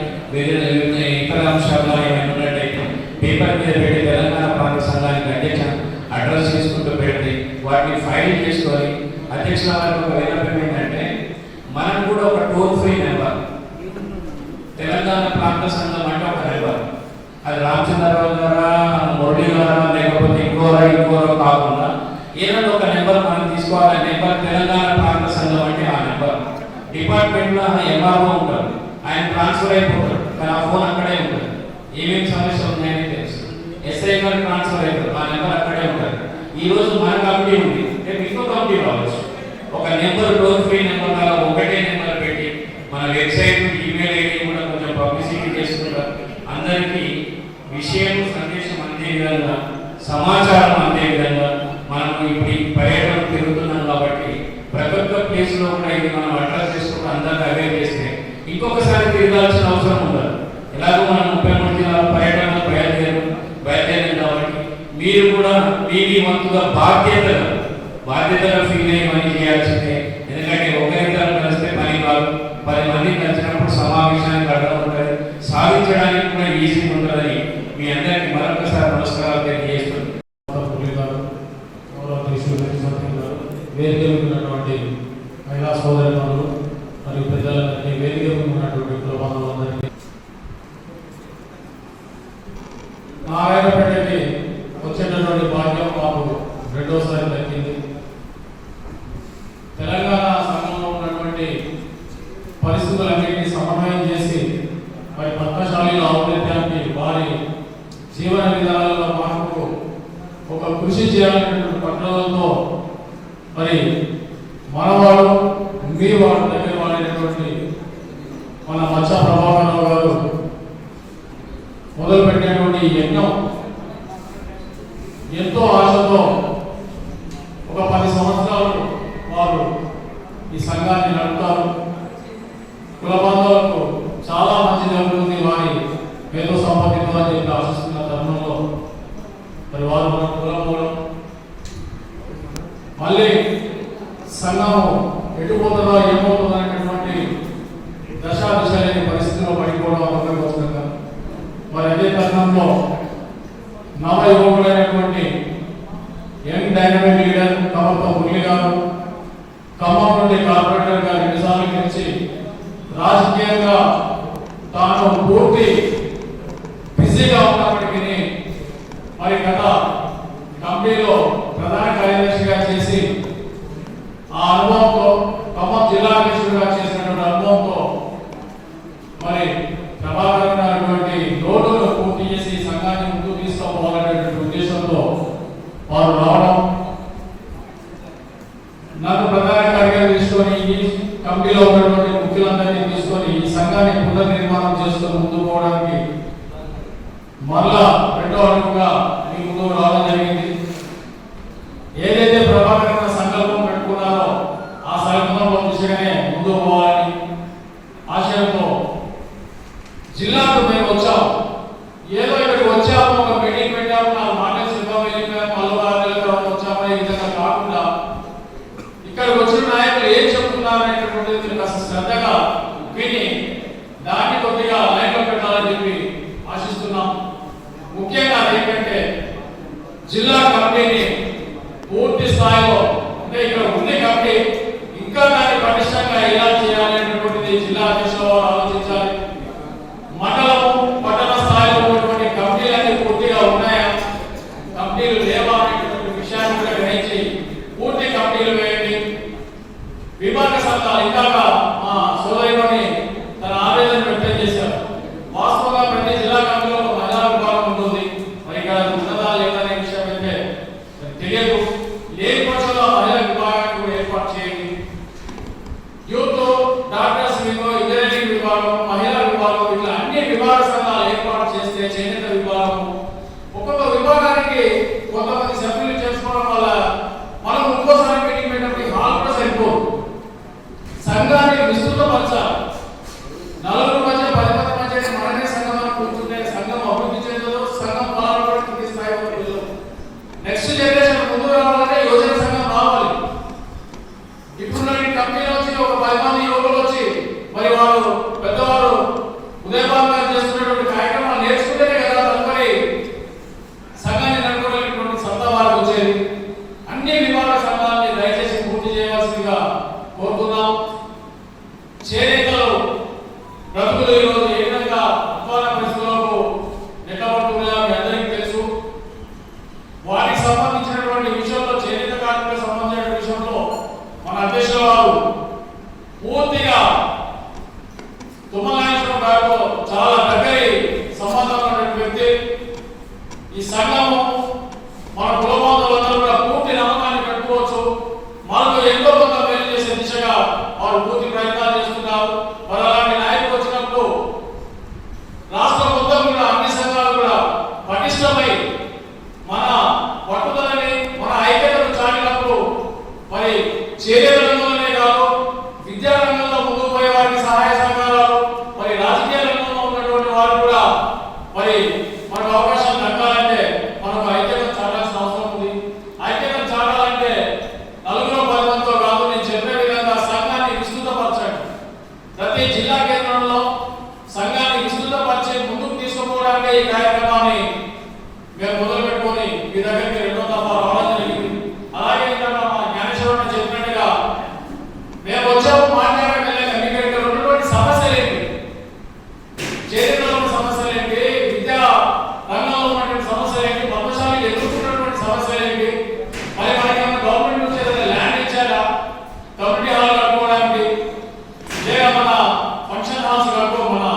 ఇతర అంశాలు కానీ ఏమైనా ఉన్నట్టయితే పేపర్ మీద పెట్టి తెలంగాణ ప్రాంత సంఘానికి అధ్యక్ష అడ్రస్ చేసుకుంటూ పెట్టి వాటిని ఫైల్ చేసుకొని అధ్యక్షుల వారికి ఒక విన్నపం ఏంటంటే, మనం కూడా ఒక టోల్ ఫ్రీ నెంబర్, తెలంగాణ ప్రాంత సంఘం అంటే ఒక నెంబర్, అది రామచంద్రరావు గారా, మురళి గారా, లేకపోతే ఇంకోరో కాకుండా ఏదైనా ఒక నెంబర్ మనం తీసుకోవాలి. నెంబర్ తెలంగాణ ప్రాంత సంఘం అంటే ఆ నెంబర్. డిపార్ట్మెంట్లో ఎంఆర్ఓ ఉంటారు, ఆయన ట్రాన్స్ఫర్ అయిపోతాడు, కానీ ఆ ఫోన్ అక్కడే ఉంటుంది. ఏమేమి సమస్య ఉన్నాయని తెలుసు. ఎస్ఐ గారు ట్రాన్స్ఫర్ అయిపోతారు, ఆ నెంబర్ అక్కడే ఉంటుంది. ఈ రోజు మన కమిటీ ఉంది, రేపు ఇంకో కమిటీ రావచ్చు. ఒక నెంబర్, టోల్ ఫ్రీ నెంబర్ లాగా ఒకటే నెంబర్ పెట్టి మన వెబ్సైట్, ఈమెయిల్ ఐడి కూడా కొంచెం పబ్లిసిటీ చేసుకుంటారు. అందరికీ విషయం, సందేశం అందే విధంగా, సమాచారం అందే విధంగా మనం ఇప్పుడు ఈ పర్యటన తిరుగుతున్నాం కాబట్టి ప్రతి ఒక్క ప్లేస్లో కూడా ఇది మనం అడ్రస్ చేసుకుంటూ అందరికీ అవేర్ చేస్తే ఇంకొకసారి తిరగాల్సిన అవసరం ఉండదు. ఎలాగో మనం 33 జిల్లాల పర్యటన బయలుదేరాం కాబట్టి మీరు కూడా మీ వంతుగా బాధ్యతగా ఫీల్ అయ్యి పని చేయాల్సిందే. ఎందుకంటే ఒకరిద్దరు కలిస్తే పని కాదు, 10 మంది కలిసినప్పుడు సమావేశానికి అర్థం ఉంటుంది, సాధించడానికి కూడా ఈజీగా ఉంటుందని మీ అందరికీ మరొకసారి నమస్కారాలు తెలియజేస్తున్నాను. వేదిక ఉన్నటువంటి మహిళా సోదరులు మరియు పెద్దలందరికీ, వేదిక ఉన్నటువంటి కులబంధువులందరికీ, నారాయణపేటకి వచ్చేటటువంటి భాగ్యం మాకు 2వసారి దక్కింది. తెలంగాణ సంఘంలో ఉన్నటువంటి పరిస్థితులన్నింటినీ సమన్వయం చేసి మరి పద్మశాలిలో ఔన్నత్యానికి, వారి జీవన విధానాల్లో కొరకు ఒక కృషి చేయాలనేటువంటి పట్టుదలతో మరి మనవాడు మీ వాడు దగ్గర వాడేటువంటి మన మచ్చ ప్రభాకరరావు గారు మొదలుపెట్టినటువంటి యజ్ఞం ఎంతో ఆశతో ఒక 10 సంవత్సరాలు వారు ఈ సంఘాన్ని నడుపుతారు. కుల బంధాలకు చాలా మంచి జరుగుతుంది వారి మేధో సంపత్తితో అని చెప్పి ఆశిస్తున్న తరుణంలో మరి వారు మన కులమూలం మళ్ళీ సంఘం ఎటుపోతుందో ఏమవుతుందో అనేటువంటి దశ లేని పరిస్థితిలో పడిపోవడం అనుకోవచ్చుగా మరి అదే తరుణంలో నవ యువకులైనటువంటి యంగ్ డైనమిక్ లీడర్ కమర్తో మురళి గారు ఖమ్మం నుండి కార్పొరేటర్ గా 2 సార్లు గెలిచి రాజకీయంగా తాను పూర్తి బిజీగా ఉన్నప్పటికీ మరి గత కంపెనీలో ప్రధాన కార్యదర్శిగా చేసి ఆ అనుభవంతో ఖమ్మం జిల్లా అధ్యక్షుడిగా చేసినటువంటి అనుభవంతో మరి ప్రభాకరమైనటువంటి లోటును పూర్తి చేసి సంఘాన్ని ముందుకు తీసుకోవాలనేటువంటి ఉద్దేశంతో వారు రావడం, నన్ను ప్రధాన కార్యదర్శి తీసుకొని ఈ కమిటీలో ఉన్నటువంటి ముఖ్యులందరినీ తీసుకొని ఈ సంఘాన్ని పునర్నిర్మాణం చేసుకొని ముందుకు పోవడానికి మరలా 2వ అడుగుగా మీ ముందుకు రావడం జరిగింది. ఏదైతే ప్రభాకరమైన సంకల్పం పెట్టుకున్నారో ఆ సంకల్పంలో దిశగానే ముందుకు పోవాలని ఆశయంతో జిల్లాకు మేము వచ్చాం. ఏదో ఇక్కడికి వచ్చాము, ఒక మీటింగ్ పెట్టాము, 4 మాటలు చెప్పాము, వెళ్ళిపోయాము, మళ్ళీ వచ్చామని ఈ విధంగా కాకుండా ఇక్కడికి వచ్చిన నాయకులు ఏం చెప్తున్నారు అనేటువంటిది మీరు కాస్త శ్రద్ధగా విని దాన్ని కొద్దిగా లైన్లో పెట్టాలని చెప్పి ఆశిస్తున్నాం. ముఖ్యంగా ఏంటంటే జిల్లా కమిటీని పూర్తి స్థాయిలో అంటే ఇక్కడ ఉంది కమిటీ ఇంకా దాన్ని పటిష్టంగా ఎలా చేయాలనేటువంటిది జిల్లా అధ్యక్షుల వారు ఆలోచించాలి. మండలము పట్టణ స్థాయిలో ఉన్నటువంటి కమిటీలన్నీ పూర్తిగా ఉన్నాయా, కమిటీలు లేవా అనేటువంటి విషయాన్ని కూడా గ్రహించి పూర్తి కమిటీలు వేయండి. విభాగ సంఘాలు ఇందాక మా సోదరిమణి తన ఆవేదన వ్యక్తం చేశారు. వాస్తవంగా ప్రతి జిల్లా కమిటీలో ఒక మహిళా విభాగం ఉంటుంది. మరి ఇక్కడ ఉన్నదా లేదనే విషయం అయితే తెలియదు. లేని పక్షంలో మహిళా విభాగాన్ని కూడా ఏర్పాటు చేయండి. యూత్, డాక్టర్స్ విభాగం, ఇంజనీరింగ్ విభాగం, మహిళా విభాగం ఇట్లా అన్ని విభాగ సంఘాలు ఏర్పాటు చేస్తే చేనేత విభాగం ఒక్కొక్క విభాగానికి కొంతమంది సభ్యులు చేసుకోవడం వల్ల మనం ఇంకోసారి మీటింగ్ పెట్టినప్పుడు హాల్ కూడా సరిపోదు. సంఘాన్ని విస్తృతపరచాలి. 4 మధ్య 10 మంది మధ్య మననే సంఘం కూర్చుంటే సంఘం అభివృద్ధి చెందదు, సంఘం పొలాలు కూడా కింది స్థాయి వరకు. నెక్స్ట్ జనరేషన్ ముందు రావాలంటే యువజన సంఘం రావాలి. ఇప్పుడు కంపెనీలో వచ్చి ఒక 10 మంది యువకులు వచ్చి మరి వారు పెద్దవారు ఉదయభాగంగా చేస్తున్నటువంటి కార్యక్రమాలు నేర్చుకుంటేనే కదా తదుపరి సంఘాన్ని నడుపుకునేటువంటి సత్తా వారికి వచ్చేది. అన్ని విభాగ సంఘాలని దయచేసి పూర్తి చేయవలసిందిగా కోరుతున్నాం. చేనేతలు బ్రతుకులు ఈరోజు ఏ విధంగా అధ్వాన పరిస్థితులకు నెట్టబడుతున్నాయో మీ అందరికీ తెలుసు. వాటికి సంబంధించినటువంటి విషయంలో చేనేత కార్మికులకు సంబంధించిన విషయంలో మన అధ్యక్షుల వారు పూర్తిగా తుమ్మలాయేశ్వరం గారితో చాలా దగ్గరి సంబంధం ఉన్నటువంటి వ్యక్తి. ఈ సంఘము మన కులబంధువులందరూ కూడా పూర్తి నమ్మకాన్ని పెట్టుకోవచ్చు. మనకు ఎంతో కొంత మేలు చేసే దిశగా వారు పూర్తి ప్రయత్నాలు చేస్తున్నారు. మరి అలాంటి నాయకులు వచ్చినప్పుడు రాష్ట్ర మొత్తం కూడా అన్ని సంఘాలు కూడా పటిష్టమై మన పట్టుదలని మన ఐక్యతను చాటినప్పుడు మరి చేనేత రంగంలోనే కాదు, విద్యా రంగంలో ముందుకు పోయే వారికి సహాయ సహకారాలు, మరి రాజకీయ రంగంలో ఉన్నటువంటి వారు కూడా మరి మనకు అవకాశం దక్కాలంటే మనకు ఐక్యత చాటాల్సిన అవసరం ఉంది. ఐక్యత చాటాలంటే 4 మందితో కాదు, నేను చెప్పే విధంగా సంఘాన్ని విస్తృతపరచండి. ప్రతి జిల్లా కేంద్రంలో సంఘాన్ని విస్తృతపరిచి ముందుకు తీసుకుపోవడానికి ఈ కార్యక్రమాన్ని మేము మొదలు పెట్టుకొని మీ దగ్గరికి 2వ దఫా రావడం జరిగింది. అలాగే ఇక్కడ మా జ్ఞానేశ్వరుడు చెప్పినట్టుగా మేము వచ్చాము మాట్లాడగలిగే మీకు ఇక్కడ ఉన్నటువంటి సమస్యలు ఏంటి, చేనేతలో సమస్యలు ఏంటి, విద్యా రంగంలో ఉన్నటువంటి సమస్యలు ఏంటి, పద్మశాలికి ఎదుర్కొన్నటువంటి సమస్యలు ఏంటి, మరి మనకి గవర్నమెంట్ నుంచి ఏదైనా ల్యాండ్ ఇచ్చారా కమ్యూనిటీ హాల్ కట్టుకోవడానికి, లేదా మన ఫంక్షన్ హాల్స్ మన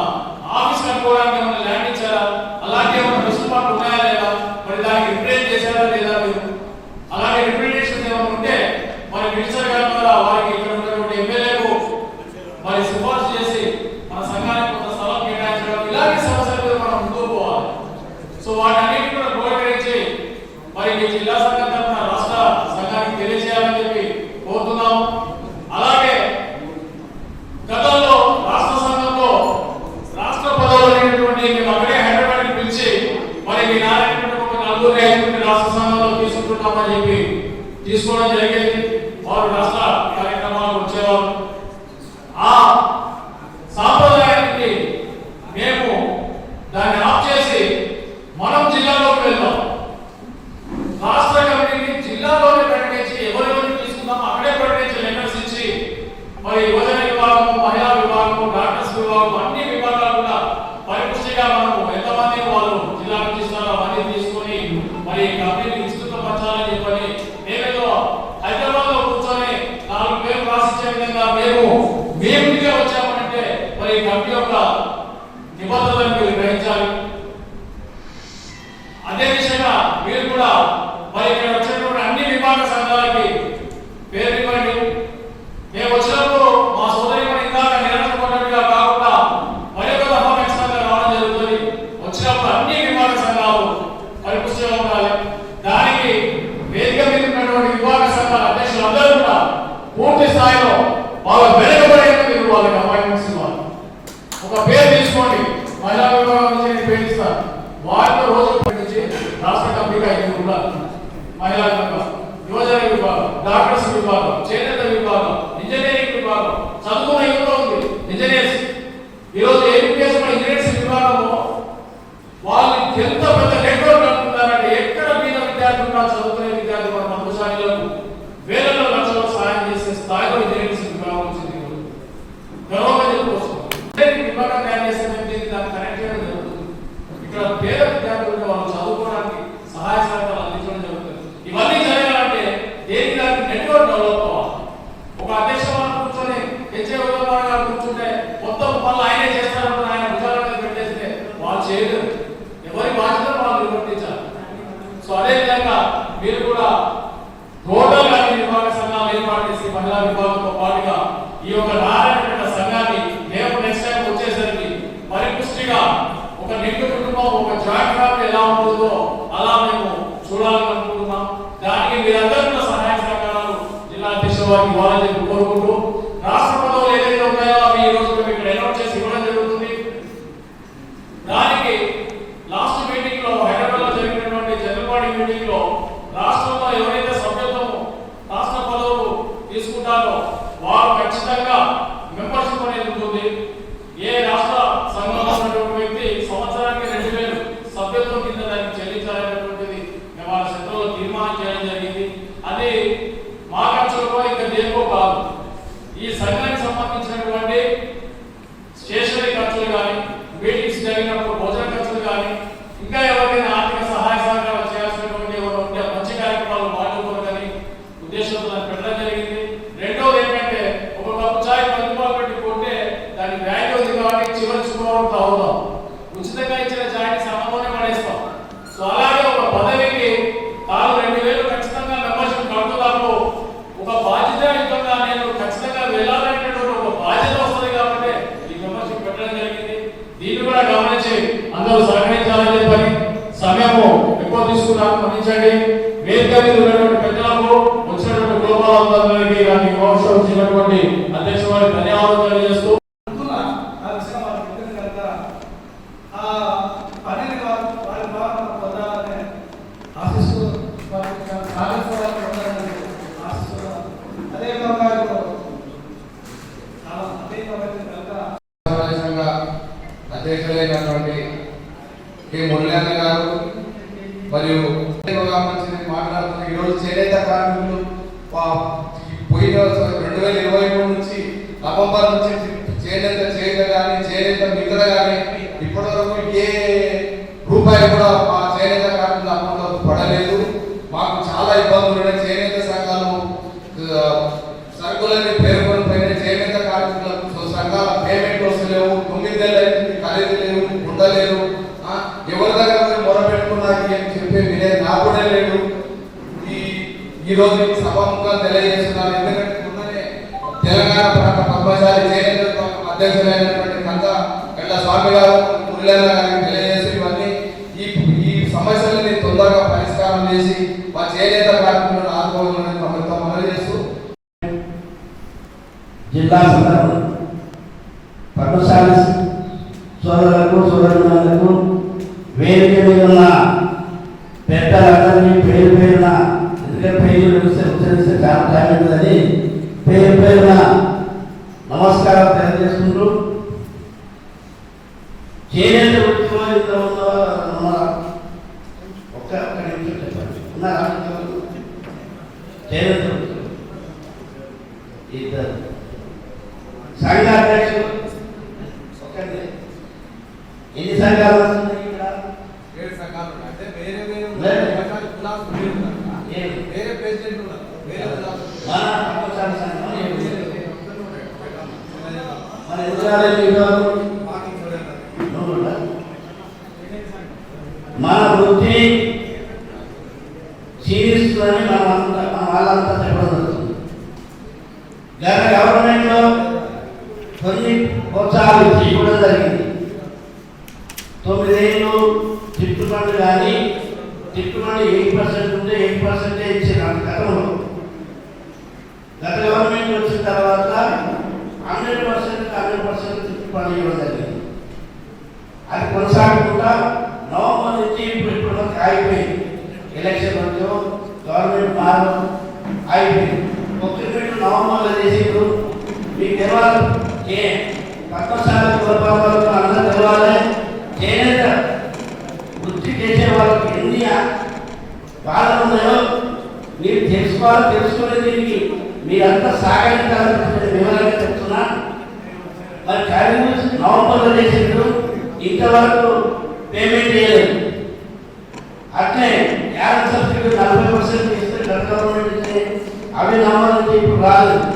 ఆఫీస్ కట్టుకోవడానికి ఏమైనా ల్యాండ్ ఇచ్చారా, అలాంటి ఏమైనా వెసులుబాటు ఉన్నాయా లేదా, మరి దానికి ఐదుగురిని రాష్ట్ర సంఘంలో తీసుకుంటున్నామని చెప్పి తీసుకోవడం జరిగేది. వారు రాష్ట్ర కార్యక్రమాలకు వచ్చేవారు. ఆ సాంప్రదాయానికి మేము దాన్ని ఆఫ్ చేసి మనం జిల్లాలోకి వెళ్దాం, రాష్ట్ర కమిటీని జిల్లాలోనే ప్రకటించి ఎవరెవరిని తీసుకుందాం అక్కడే ప్రకటించి లెటర్స్ ఇచ్చి మరి యువజన విభాగం, మహిళా విభాగం, డాక్టర్స్ విభాగం అన్ని విభాగాలు కూడా పరిపుష్టిగా మనము ఎంతమంది వాళ్ళు జిల్లాకు తీసుకోవాలో అవన్నీ తీసుకొని మరి కమిటీని విస్తృతపరచాలని చెప్పని మేమేదో హైదరాబాద్ లో కూర్చొని 4 పేర్లు రాసిచ్చే విధంగా మేము ఇంటికే వచ్చామంటే మరి కమిటీ యొక్క నిబద్ధతను మీరు గ్రహించాలి. అదే విషయంగా మీరు కూడా మరి ఇక్కడ వచ్చినటువంటి అన్ని విభాగ సంఘాలకి పేరు ఇవ్వండి. మేము వచ్చినప్పుడు మా సోదరి కూడా ఇందాక నిరంతరపడినట్టుగా కాకుండా మరొక దఫా ఖచ్చితంగా రావడం జరుగుతుంది. వచ్చినప్పుడు అన్ని విభాగ సంఘాలు పరిపుష్టిగా ఉండాలి. దానికి వేదిక మీద ఉన్నటువంటి విభాగ సంఘాల అధ్యక్షులు అందరూ కూడా పూర్తి స్థాయిలో వాళ్ళ వెనుకబడేందుకు మీరు వాళ్ళకి అపాయింట్మెంట్స్ ఇవ్వాలి. ఒక పేరు తీసుకోండి, మహిళా విభాగం నుంచి పేరు ఇస్తారు. వారితో రోజు నుంచి రాష్ట్ర కమిటీగా ఇది ఉండాలి. మహిళా విభాగం, యువజన విభాగం, డాక్టర్స్ విభాగం, చేనేత విభాగం, ఇంజనీరింగ్ విభాగం, చదువుకున్న యువత ఉంది, ఇంజనీర్స్. ఈరోజు ఏపీఎస్ ఇంజనీర్స్ విభాగము వాళ్ళు ఎంత పెద్ద నెట్వర్క్ అనుకుంటారంటే ఎక్కడ మీద విద్యార్థులు ఉన్నా చదువుకునే విద్యార్థులు మన మధుశాలిలకు వేలలో లక్షల సహాయం చేసే స్థాయిలో ఇంజనీరింగ్ విభాగం వచ్చింది. గర్వంగా చెప్పుకోవచ్చు. విభాగం తయారు చేస్తే దాన్ని కనెక్ట్ చేయడం జరుగుతుంది. ఇక్కడ పేద విద్యార్థులు వాళ్ళు చదువుకోవడానికి సహాయ సహకారాలు అందించడం జరుగుతుంది. ఇవన్నీ జరగాలంటే దేనికి దానికి నెట్వర్క్ డెవలప్ అవ్వాలి. ఒక అధ్యక్ష వాళ్ళు కూర్చొని హెచ్ఏ ఉదయభాన్ గారు కూర్చుంటే మొత్తం పనులు ఆయనే చేస్తారంటే ఆయన విచారణ పెట్టేస్తే వాళ్ళు చేయలేరు. ఎవరి బాధ్యత వాళ్ళు నిర్వర్తించాలి. సో అదేవిధంగా మీరు కూడా టోటల్ గా విభాగ సంఘాలు ఏర్పాటు చేసి మహిళా విభాగంతో పాటుగా ఈ యొక్క నారాయణ సంఘాన్ని మేము నెక్స్ట్ టైం వచ్చేసరికి పరిపుష్టిగా ఒక నిండు కుటుంబం, ఒక జాయింట్ ఫ్యామిలీ ఎలా ఉంటుందో అలా మేము చూడాలని అనుకుంటున్నాం. దానికి మీరందరూ సహాయ సహకారాలు జిల్లా అధ్యక్షుల వారికి ఇవ్వాలని చెప్పి కోరుకుంటూ రాష్ట్ర పదవులు ఏదైతే ఉన్నాయో అవి ఈ రోజు మేము ఇక్కడ అనౌన్స్ చేసి ఇవ్వడం జరుగుతుంది. దానికి లాస్ట్ మీటింగ్ లో హైదరాబాద్ లో జరిగినటువంటి జనరల్ బాడీ మీటింగ్ లో రాష్ట్రంలో ఎవరైతే సభ్యత్వం రాష్ట్ర పదవులు తీసుకుంటారో వారు ఖచ్చితంగా మెంబర్షిప్ అనేది ఉంటుంది. ఏ రాష్ట్ర సంఘంలో ఉన్నటువంటి వ్యక్తి సంవత్సరానికి 2000 సభ్యత్వం కింద దానికి చెల్లించాలనేటువంటిది మేము వాళ్ళ సెంటర్లో తీర్మానం చేయడం జరిగింది. అది మా ఖర్చులకో ఇంకా దేనికో కాదు. ఈ సంఘానికి సంబంధించినటువంటి స్టేషనరీ ఖర్చులు కానీ, మీటింగ్స్ జరిగినప్పుడు భోజన ఖర్చులు కానీ, ఇంకా ఎవరికైనా ఆర్థిక సహాయ సహకారం చేయాల్సినటువంటి ఎవరు ఉంటే మంచి కార్యక్రమాలు పాల్గొనని ఉద్దేశంతో దాన్ని పెట్టడం జరిగింది. రెండోది ఏంటంటే ఒక కప్పు చాయ్ 10 రూపాయలు పెట్టి కొంటే దాని వాల్యూ ఉంది కాబట్టి చివరి శుక్రవారం తాగుతాం. ఉచితంగా ఇచ్చిన చాయ్ని సమంలోనే పడేస్తాం. సో అలాగే ఒక పదవికి తాను 2000 ఖచ్చితంగా మెంబర్షిప్ కడుతున్నప్పుడు ఒక బాధ్యతాయుతంగా నేను ఖచ్చితంగా వెళ్ళాలనేటువంటి ఒక బాధ్యత వస్తుంది కాబట్టి ఈ మెంబర్షిప్ పెట్టడం జరిగింది. దీన్ని కూడా గమనించి అందరూ సహకరించాలని చెప్పని సమయము ఎక్కువ తీసుకున్నాను గమనించండి. వేదిక మీద ఉన్నటువంటి పెద్దలకు, వచ్చినటువంటి కులపాలందరికీ నాకు అవసరం వచ్చినటువంటి అధ్యక్ష వారికి ధన్యవాదాలు తెలియజేస్తూ అధ్యక్షులైనటువంటి కె మురళీధర గారు మరియు మాట్లాడుతున్న ఈరోజు చేనేత కార్మికులు పోయిన 2023 నుంచి నవంబర్ నుంచి చేనేత కానీ చేనేత మిగత కానీ ఇప్పటి వరకు ఏ రూపాయి కూడా మా చేనేత కార్మికుల అకౌంట్లో పడలేదు. మాకు చాలా ఇబ్బందులు ఉన్నాయి. చేనేత సంఘాలు సరుకులని పేర్కొని పోయిన చేనేత కార్మికులకు సంఘాల పేమెంట్ వస్తలేవు. 9 నెలలు ఖరీదు లేవు, ఉండలేరు. ఎవరి దగ్గర మొరపెట్టుకున్నాకి అని చెప్పి వినేది నాకు కూడా లేదు. ఈ రోజు సభాముఖంగా తెలియజేస్తున్నారు. ఎందుకంటే మొన్ననే తెలంగాణ ప్రాంత పద్మశాలి చేనేత అధ్యక్షులైనటువంటి కంద స్వామి గారు, మురళీధర గారికి తెలియజేసి ఇవన్నీ ఈ సమస్యలని తొందరగా పరిష్కారం చేసి మా చేనేత కార్మికులను ఆదుకోవాలని తమతో మనవి చేస్తూ జిల్లా పద్మశాలి సోదరులకు, సోదరులకు, వేదిక మీద ఉన్న పెద్దలకు చేస్తే చాలా టైం అవుతుందని పేరు పేరున నమస్కారం తెలియజేసుకుంటూ చేనేత వృత్తిలో ఇంత ఒక్క నిమిషం చెప్పండి ఉన్నారా చేనేత వృత్తిలో ఇద్దరు సంఘ అధ్యక్షులు ఒక్కటి ఎన్ని సంఘాలు వస్తున్నాయి ఇక్కడ 7 సంఘాలు ఉన్నాయి. అంటే వేరే వేరే వేరే ప్రెసిడెంట్ ఉన్నారు. వేరే మన పక్కసారి సంఘం మన ఎదురాలు మన వృత్తి క్షీణిస్తుందని మన వాళ్ళంతా చెప్పడం జరుగుతుంది. గత గవర్నమెంట్లో కొన్ని ప్రోత్సాహాలు ఇవ్వడం జరిగింది. 9 ఏళ్ళు తిట్టుబడి కానీ తిట్టుబడి 8% ఉంటే 8% ఇచ్చిన గతంలో. గత గవర్నమెంట్ వచ్చిన తర్వాత 100% తిట్టుబడి ఇవ్వడం జరిగింది. అది కొనసాగకుండా నవంబర్ నుంచి ఇప్పుడు వరకు ఆగిపోయింది. ఎలక్షన్ వచ్చో గవర్నమెంట్ మారడం ఆగిపోయింది. ఒక్కరిపెట్టు నవంబర్లో చేసిండ్రు. మీకు తెలవాలి పద్మశాల కులపాలకు అందరూ తెలవాలి. చేనేత వృత్తి చేసే వాళ్ళకి ఎన్ని బాధలు ఉన్నాయో మీరు తెలుసుకోవాలి. తెలుసుకునే దీనికి మీరంతా సహకరించాలని వివరంగా చెప్తున్నా. మరి కార్యక్రమం నవంబర్లో చేసిండ్రు, ఇంతవరకు పేమెంట్ చేయలేదు. అట్లే యాడ్ సబ్సిడీ 40% ఇస్తే గత గవర్నమెంట్ ఇస్తే అవి నమ్మడానికి ఇప్పుడు రాలేదు.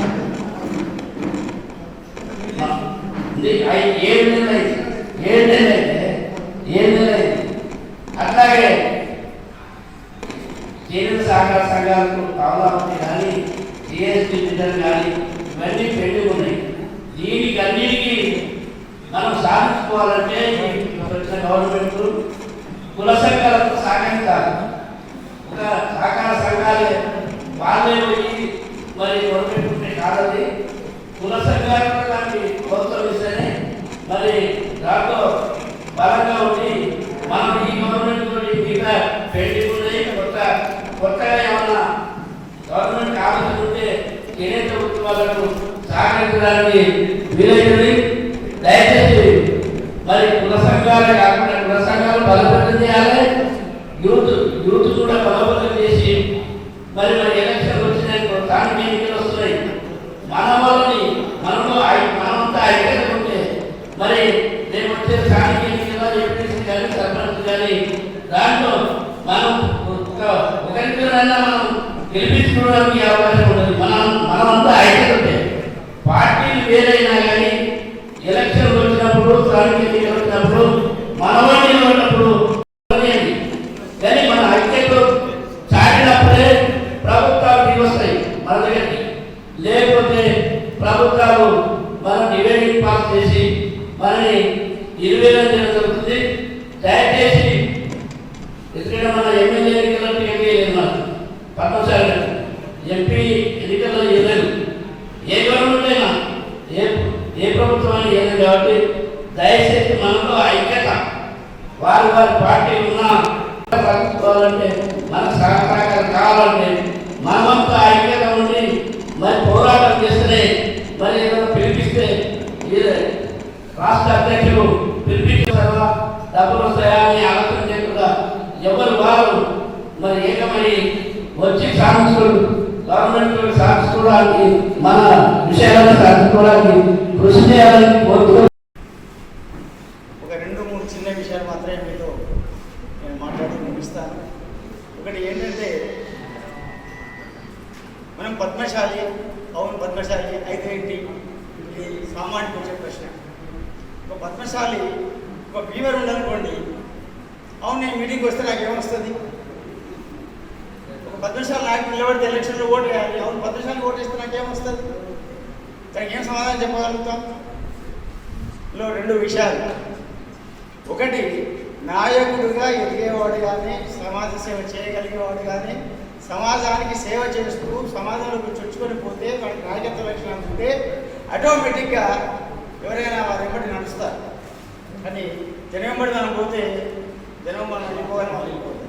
7 నెలలు అయితే అట్లాగే చేనేత సహకార సంఘాలకు కావాలంటే కానీ జిఎస్టీ బిడ్డలు కానీ ఇవన్నీ పెండింగ్ ఉన్నాయి. దీనికి అన్నిటికీ మనం సాధించుకోవాలంటే వచ్చిన గవర్నమెంట్ కుల సంఘాలతో సహకరించాలి. ఒక సహకార సంఘాలే వాళ్ళే పోయి మరి గవర్నమెంట్ కాదని కుల సంఘాలకు దాన్ని ప్రోత్సహిస్తేనే మరి దాంట్లో బలంగా ఉండి మనం ఈ గవర్నమెంట్ తోటి మిగతా పెండింగ్ ఉన్నాయి. కొత్తగా ఏమన్నా గవర్నమెంట్ ఆలోచన ఉంటే చేనేత వృత్తి వాళ్ళకు సహకరించడానికి వీలైతుంది. దయచేసి మరి కుల సంఘాలే కాకుండా కుల సంఘాలు బలపతం చేయాలి. యూత్ కూడా బలపతం చేసి మరి ఎలక్షన్ వచ్చినాయి, స్థానిక ఎన్నికలు వస్తున్నాయి. మన వాళ్ళని మనంతా ఐక్యత ఉంటే మరి రేపు వచ్చే స్థానిక ఎన్నికల్లో ఎంపీసీ కానీ సర్పంచ్ కానీ దాంట్లో మనం ఒకరికైనా మనం గెలిపించుకోవడానికి అవకాశం ఉంటుంది. మనమంతా ఐక్యత ఉంటే పార్టీలు వేరైనా కానీ ఎలక్షన్ వచ్చినప్పుడు స్థానిక ఎన్నికలు వచ్చినప్పుడు మనవాణి ఉన్నప్పుడు కానీ మన ఐక్యత చాటినప్పుడే ప్రభుత్వాలు దిగి వస్తాయి మన దగ్గరికి. లేకపోతే ప్రభుత్వాలు మన డివైడింగ్ పాస్ చేసి మనని 20 చేయడం జరుగుతుంది. దయచేసి ఎందుకంటే మన ఎమ్మెల్యే ఎన్నికల్లో టికెట్ వేయలేదు, మన పద్మశాలి ఎంపీ ఎన్నికల్లో వేయలేదు. ఏ గవర్నమెంట్ అయినా ఏ ప్రభుత్వం అయినా వేయలేదు. కాబట్టి దయచేసి మనలో ఐక్యత వారి పార్టీ ఉన్నా సాధించుకోవాలంటే మనకు సహకారం కావాలంటే మనమంతా ఐక్యత ఉండి మరి పోరాటం చేస్తేనే మరి ఏదైనా పిలిపిస్తే రాష్ట్ర అధ్యక్షులు పిలిపించారా డబ్బులు వస్తాయా అని ఆలోచన చేయకుండా ఎవరు వారు మరి ఏకమై వచ్చి గవర్నమెంట్ సాధించుకోవడానికి మన విషయాలను సాధించుకోవడానికి కృషి చేయాలని కోరుతూ ఒక 2-3 చిన్న విషయాలు మాత్రమే మీతో నేను మాట్లాడి ముగిస్తాను. ఒకటి ఏంటంటే మనం పద్మశాలి, అవును పద్మశాలి అయితే ఏంటి, ఇది సామాన్యుడికి వచ్చే ప్రశ్న. ఒక పద్మశాలి ఒక బీవర్ ఉందనుకోండి, అవును నేను మీటింగ్కి వస్తే నాకు ఏమొస్తుంది? ఒక పద్మశాలి నాయకుడు నిలబడితే ఎలక్షన్లో ఓటు వేయాలి, అవును పద్మశాలి ఓటు వేస్తే నాకేమొస్తుంది? దానికి ఏం సమాధానం చెప్పగలుగుతాం? లో 2 విషయాలు. ఒకటి నాయకుడిగా ఎదిగేవాడు కానీ సమాజ సేవ చేయగలిగేవాడు కానీ సమాజానికి సేవ చేస్తూ సమాజంలోకి చొచ్చుకొని పోతే వాడికి నాయకత్వ లక్షణాలు ఉంటే ఆటోమేటిక్గా ఎవరైనా వారి వెంబడి నడుస్తారు. కానీ జనం వెంబడి మనం పోతే జనం మనం వెళ్ళిపోవాలి, మనం వెళ్ళిపోతాం.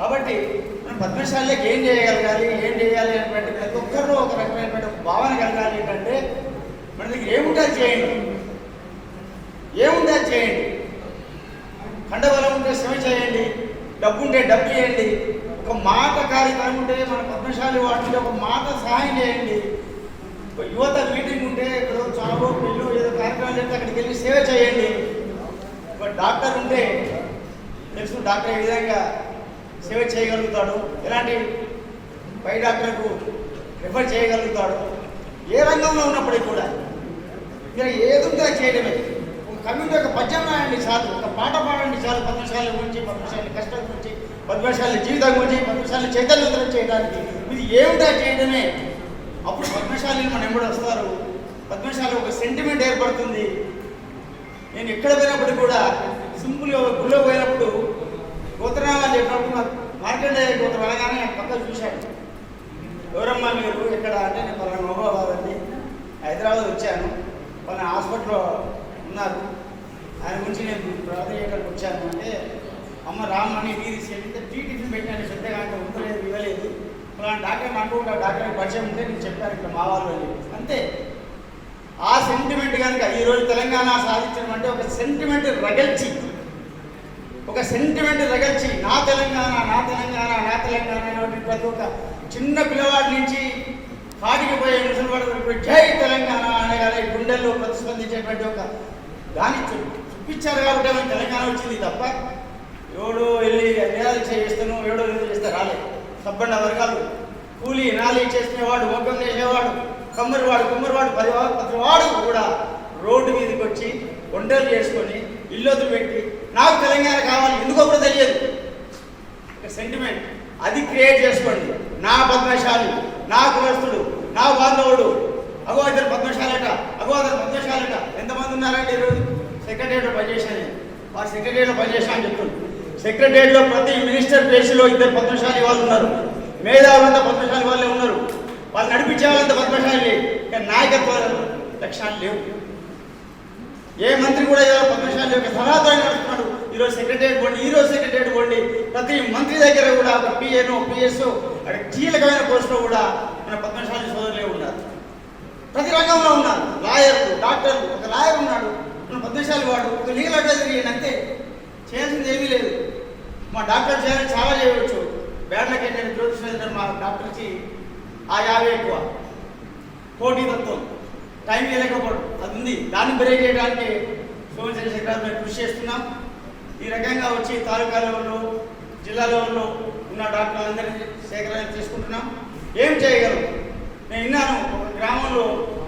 కాబట్టి మనం పద్మశాలికి ఏం చేయగలగాలి, ఏం చేయాలి అనేటువంటి ప్రతి ఒక్కరిలో ఒక రకమైనటువంటి భావన కలగాలి. ఏంటంటే మన దగ్గర ఏముంటే అది చేయండి, ఏముంటే అది చేయండి. కండబలం ఉంటే శ్రమ చేయండి, డబ్బు ఉంటే డబ్బు చేయండి, ఒక మాట కార్యక్రమం ఉంటే మన పద్మశాలి వాటికి ఒక మాట సహాయం చేయండి. యువత మీటింగ్ ఉంటే ఇక్కడ చావో పెళ్ళు ఏదో కార్యక్రమాలు చెప్తే అక్కడికి వెళ్ళి సేవ చేయండి. ఒక డాక్టర్ ఉంటే తెలుసు డాక్టర్ ఏ విధంగా సేవ చేయగలుగుతాడు, ఎలాంటి పై డాక్టర్కు రిఫర్ చేయగలుగుతాడు. ఏ రంగంలో ఉన్నప్పటికీ కూడా మీరు ఏదుంటే చేయడమే. ఒక కవిత ఒక పద్యం రాయండి చాలు, ఒక పాట పాడండి చాలు. పద్మశాలి గురించి, పద్మశాలి కష్టం గురించి, పద్మశాలి జీవితం గురించి, పద్మశాలి చైతన్యవంతం చేయడానికి ఇది ఏమిటో చేయడమే. అప్పుడు పద్మశాలిని మన ఎంబడి వస్తారు. పద్మశాలి ఒక సెంటిమెంట్ ఏర్పడుతుంది. నేను ఎక్కడ పోయినప్పుడు కూడా సింపుల్గా గుళ్ళో పోయినప్పుడు గోత్రనామాలు చెప్పినప్పుడు మార్కండేయ గోత్రం అనగానే పక్కన చూశాడు. ఎవరమ్మా మీరు ఎక్కడ అంటే నేను పలానా మహబూబాబాద్ అండి, హైదరాబాద్ వచ్చాను, పలానా హాస్పిటల్లో ఉన్నారు, ఆయన గురించి నేను ప్రార్థన చేయడానికి వచ్చాను అంటే, అమ్మ రామ్మని మీరు తీసుకెళ్తే టిఫిన్ పెట్టాను, శ్రద్ధగా అంటే ఉండలేదు, ఇవ్వలేదు, పలానా డాక్టర్ అనుకుంటా డాక్టర్ పరిచయం ఉంటే నేను చెప్పాను ఇక్కడ మా వాళ్ళు అని. అంతే. ఆ సెంటిమెంట్ కనుక ఈరోజు తెలంగాణ సాధించడం అంటే ఒక సెంటిమెంట్ రగల్చి, ఒక సెంటిమెంట్ రగల్చి నా తెలంగాణ నా తెలంగాణ నా తెలంగాణ అనేటువంటి ప్రతి ఒక్క చిన్న పిల్లవాడి నుంచి కాటికి పోయే ముసలివాడు జై తెలంగాణ అనగానే గుండెల్లో ప్రతిస్పందించేటువంటి ఒక దాన్ని చూపించారు కాబట్టి మన తెలంగాణ వచ్చింది తప్ప ఎవడో వెళ్ళి నిరాదీక్ష చేస్తాను, ఎవడో ఏదో చేస్తే రాలేదు. సబ్బండ వర్గాలు కూలీ నాలి చేసుకునేవాడు, మొగ్గం చేసేవాడు, కుమ్మరివాడు ప్రతివాడు కూడా రోడ్డు మీదకి వచ్చి వంటలు చేసుకొని ఇల్లు పెట్టి నాకు తెలంగాణ కావాలి ఎందుకో కూడా తెలియదు. ఒక సెంటిమెంట్ అది క్రియేట్ చేసుకోండి. నా పద్మశాలి, నా కులస్తుడు, నా బాంధవుడు, అగో ఇద్దరు పద్మశాలట, అగో అతను పద్మశాలట. ఎంతమంది ఉన్నారంటే ఈరోజు సెక్రటరీలో పనిచేశాను, వారు సెక్రటరీలో పనిచేసా అని చెప్తుంది. సెక్రటరీలో ప్రతి మినిస్టర్ ప్లేస్లో ఇద్దరు పద్మశాలి వాళ్ళు ఉన్నారు, మేధావులంతా పద్మశాలి వాళ్ళే ఉన్నారు, వాళ్ళు నడిపించే వాళ్ళంతా పద్మశాలి. కానీ నాయకత్వ లక్షణాలు లేవు. ఏ మంత్రి కూడా ఏదో పద్మశాలి యొక్క సనాతనం నడుస్తున్నాడు. ఈరోజు సెక్రటరీ పోండి, ఈరోజు సెక్రటరీ పోండి, ప్రతి మంత్రి దగ్గర కూడా ఒక పిఏనో పిఎస్ఓ అక్కడ కీలకమైన పోస్టులో కూడా మన పద్మశాలి సోదరులే ఉన్నారు. ప్రతి రంగంలో ఉన్నారు. లాయర్లు, డాక్టర్లు, ఒక లాయర్ ఉన్నాడు మన పద్మశాలి వాడు, ఒక లీగల్ అడ్వైజరీ అంతే. చేయాల్సింది ఏమీ లేదు. మా డాక్టర్ చేయాలని చాలా చేయవచ్చు. బ్యాడ్లకి నేను జ్యోతిష్యం మా డాక్టర్కి ఆ 50 ఎక్కువ పోటీతత్వం, టైం ఇవ్వలేకపోవడం అది ఉంది. దాన్ని బ్రేక్ చేయడానికి సోమశేఖర శంకరాచార్య కృషి చేస్తున్నాం. ఈ రకంగా వచ్చి తాలూకా లెవెల్లో, జిల్లా లెవెల్లో ఉన్న డాక్టర్లందరినీ సేకరణ చేసుకుంటున్నాం. ఏం చేయగలం? నేను విన్నాను ఒక గ్రామంలో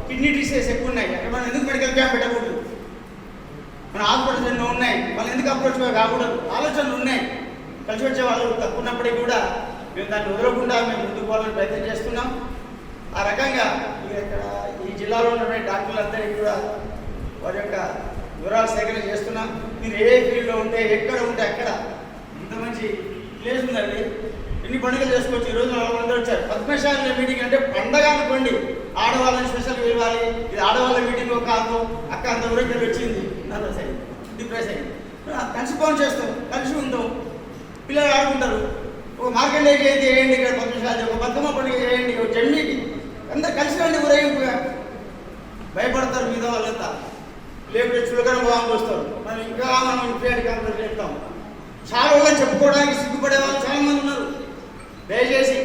కిడ్నీ డిసీజెస్ ఎక్కువ ఉన్నాయి, అక్కడ మనం ఎందుకు మెడికల్ క్యాంప్ పెట్టకూడదు? మన హాస్పిటల్స్ ఎన్నో ఉన్నాయి, వాళ్ళు ఎందుకు అప్రోచ్ కాకూడదు? ఆలోచనలు ఉన్నాయి. కలిసి వచ్చే వాళ్ళు తక్కువ ఉన్నప్పటికీ కూడా మేము దాన్ని వదలకుండా మేము ముందుకు పోవాలని ప్రయత్నం చేస్తున్నాం. ఆ రకంగా ఈ జిల్లాలో ఉన్నటువంటి డాక్టర్లందరికీ కూడా వారి యొక్క వివరాలు సేకరణ చేస్తున్నాం. మీరు ఏ ఫీల్డ్లో ఉంటే, ఎక్కడ ఉంటే అక్కడ ఇంత మంచి ప్లేస్ ఉందండి, ఎన్ని పండుగలు చేసుకోవచ్చు. ఈరోజు 4 మంది వచ్చారు. పద్మశాలి మీటింగ్ అంటే పండగ అనుకోండి. ఆడవాళ్ళని స్పెషల్ పిలవాలి. ఇది ఆడవాళ్ళ మీటింగ్ కాదు. అక్క అంత ఊరికి వచ్చింది, నర్వస్ అయింది, డిప్రెస్ అయింది. కలిసి ఫోన్ చేస్తాం, కలిసి ఉంటాం, పిల్లలు ఆడుకుంటారు. ఒక మార్కెట్ జయంతి చేయండి, ఇక్కడ పద్మశాలి ఒక బతుకమ్మ పండుగ చేయండి, ఒక జమ్మికి అందరు కలిసి రండి ఊరేగింపుగా. భయపడతారు మీద వాళ్ళంతా, లేకపోతే చులకన భావం వస్తారు. మనం ఇంకా మనం ఇంప్లిమెంట్ కాంప్లెక్స్ చెప్తాం. చాలా వాళ్ళని చెప్పుకోవడానికి సిగ్గుపడే వాళ్ళు చాలా మంది ఉన్నారు. దయచేసి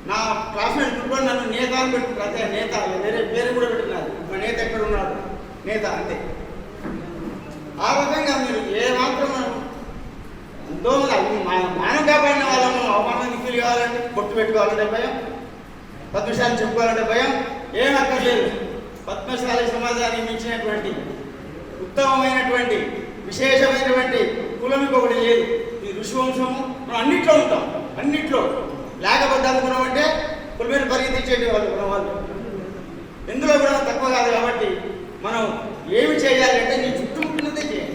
నా క్లాస్మేట్ కూడా నన్ను నేత అని పెట్టుకుంటారు. అదే నేత, వేరే పేరు కూడా పెట్టుకున్నారు. మా నేత ఎక్కడ ఉన్నాడు, నేత అంతే. ఆ రకంగా మీరు ఏ మాత్రం ఎంతో మానం కాపాడిన వాళ్ళము అవమానానికి ఫీల్ కావాలంటే, బొట్టు పెట్టుకోవాలంటే భయం, పద్మశాలి చెప్పుకోవాలంటే భయం, ఏం అక్కర్లేదు. పద్మశాలి సమాజానికి మించినటువంటి ఉత్తమమైనటువంటి విశేషమైనటువంటి కులం ఇంకొకటి లేదు. ఈ ఋషివంశము మనం అన్నిట్లో ఉంటాం. అన్నిట్లో లేకపోతే అనుకున్నాం అంటే కులమైన పరిగెత్తించేటి వాళ్ళు మన వాళ్ళు ఎందులో కూడా తక్కువ కాదు. కాబట్టి మనం ఏమి చేయాలంటే నీ చుట్టుముట్టినదే చేయాలి.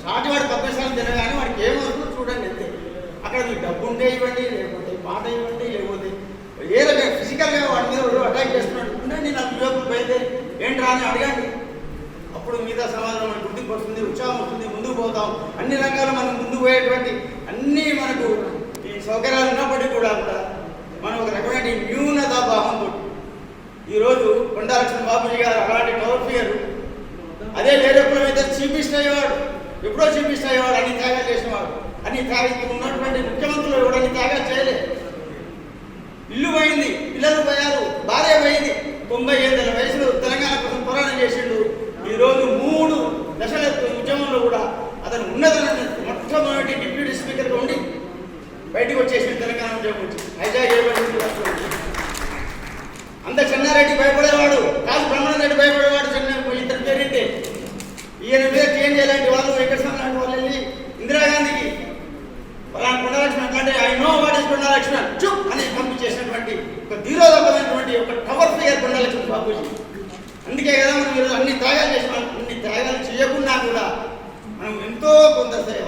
సాటివాడి పద్మశాలం తినగానే వాడికి ఏమవుతుందో చూడండి అంతే. అక్కడ మీకు డబ్బు ఉంటే ఇవ్వండి, లేకపోతే మాట ఇవ్వండి, లేకపోతే ఏ రకంగా ఫిజికల్గా వాడి మీద అటాక్ చేస్తున్నాడు ఉండండి, నాకు యువకులు బయలుదేరి ఏంట్రా అని అడగండి. అప్పుడు మిగతా సమాజంలో గుర్తింపు వస్తుంది, ఉత్సాహం వస్తుంది, ముందుకు పోతాం. అన్ని రంగాలు మనం ముందుకు పోయేటువంటి అన్నీ మనకు ఈ సౌకర్యాలు ఉన్నప్పటికీ కూడా మనం ఒక రకమైన న్యూనతా భావంతో ఈరోజు కొండా లక్ష్మణ బాబుజీ గారు అలాంటి పవర్ ఫిగర్, అదే వేరే అయితే చీఫ్ అయ్యేవాడు, ఎప్పుడో చీఫ్ అయ్యేవాడు, అన్ని త్యాగాలు చేసేవాడు. అన్ని త్యాగాలు ఉన్నటువంటి ముఖ్యమంత్రులు కూడా అన్ని త్యాగాలు చేయలేదు. ఇల్లు పోయింది, పిల్లలు పోయారు, భార్య పోయింది. 90 ఏళ్ళ వయసులో తెలంగాణ కోసం పోరాటం చేసిండు. ఈరోజు 3 దశల ఉద్యమంలో కూడా అతను ఉన్నతమైన మొట్టమొదటి డిప్యూటీ స్పీకర్గా ఉండి బయటకు వచ్చేసిన తెలంగాణ ఉద్యమం వచ్చి హైజాక్ చేయబడింది. అంత చెన్నారెడ్డి భయపడేవాడు కాదు, బ్రహ్మారెడ్డి భయపడేవాడు. ఇద్దరు పేరింటే ఈయన మీద చేంజ్ చేయాలంటే వాళ్ళు వెంకటస్వామి లాంటి వాళ్ళు వెళ్ళి ఇందిరాగాంధీకి కొండా లక్ష్మణ్ అంటే ఐ నో వాట్ ఇస్ కొండా లక్ష్మణ్ చుప్ అని పంపించేసినటువంటి ఒక ధీరోదమైనటువంటి ఒక టవర్ ఫిగర్ కొండా లక్ష్మణ్ బాబూజీ. అందుకే కదా మనం ఈరోజు అన్ని త్యాగాలు చేసినాం. అన్ని త్యాగాలు చేయకుండా కూడా మనం ఎంతో కొంత సేవ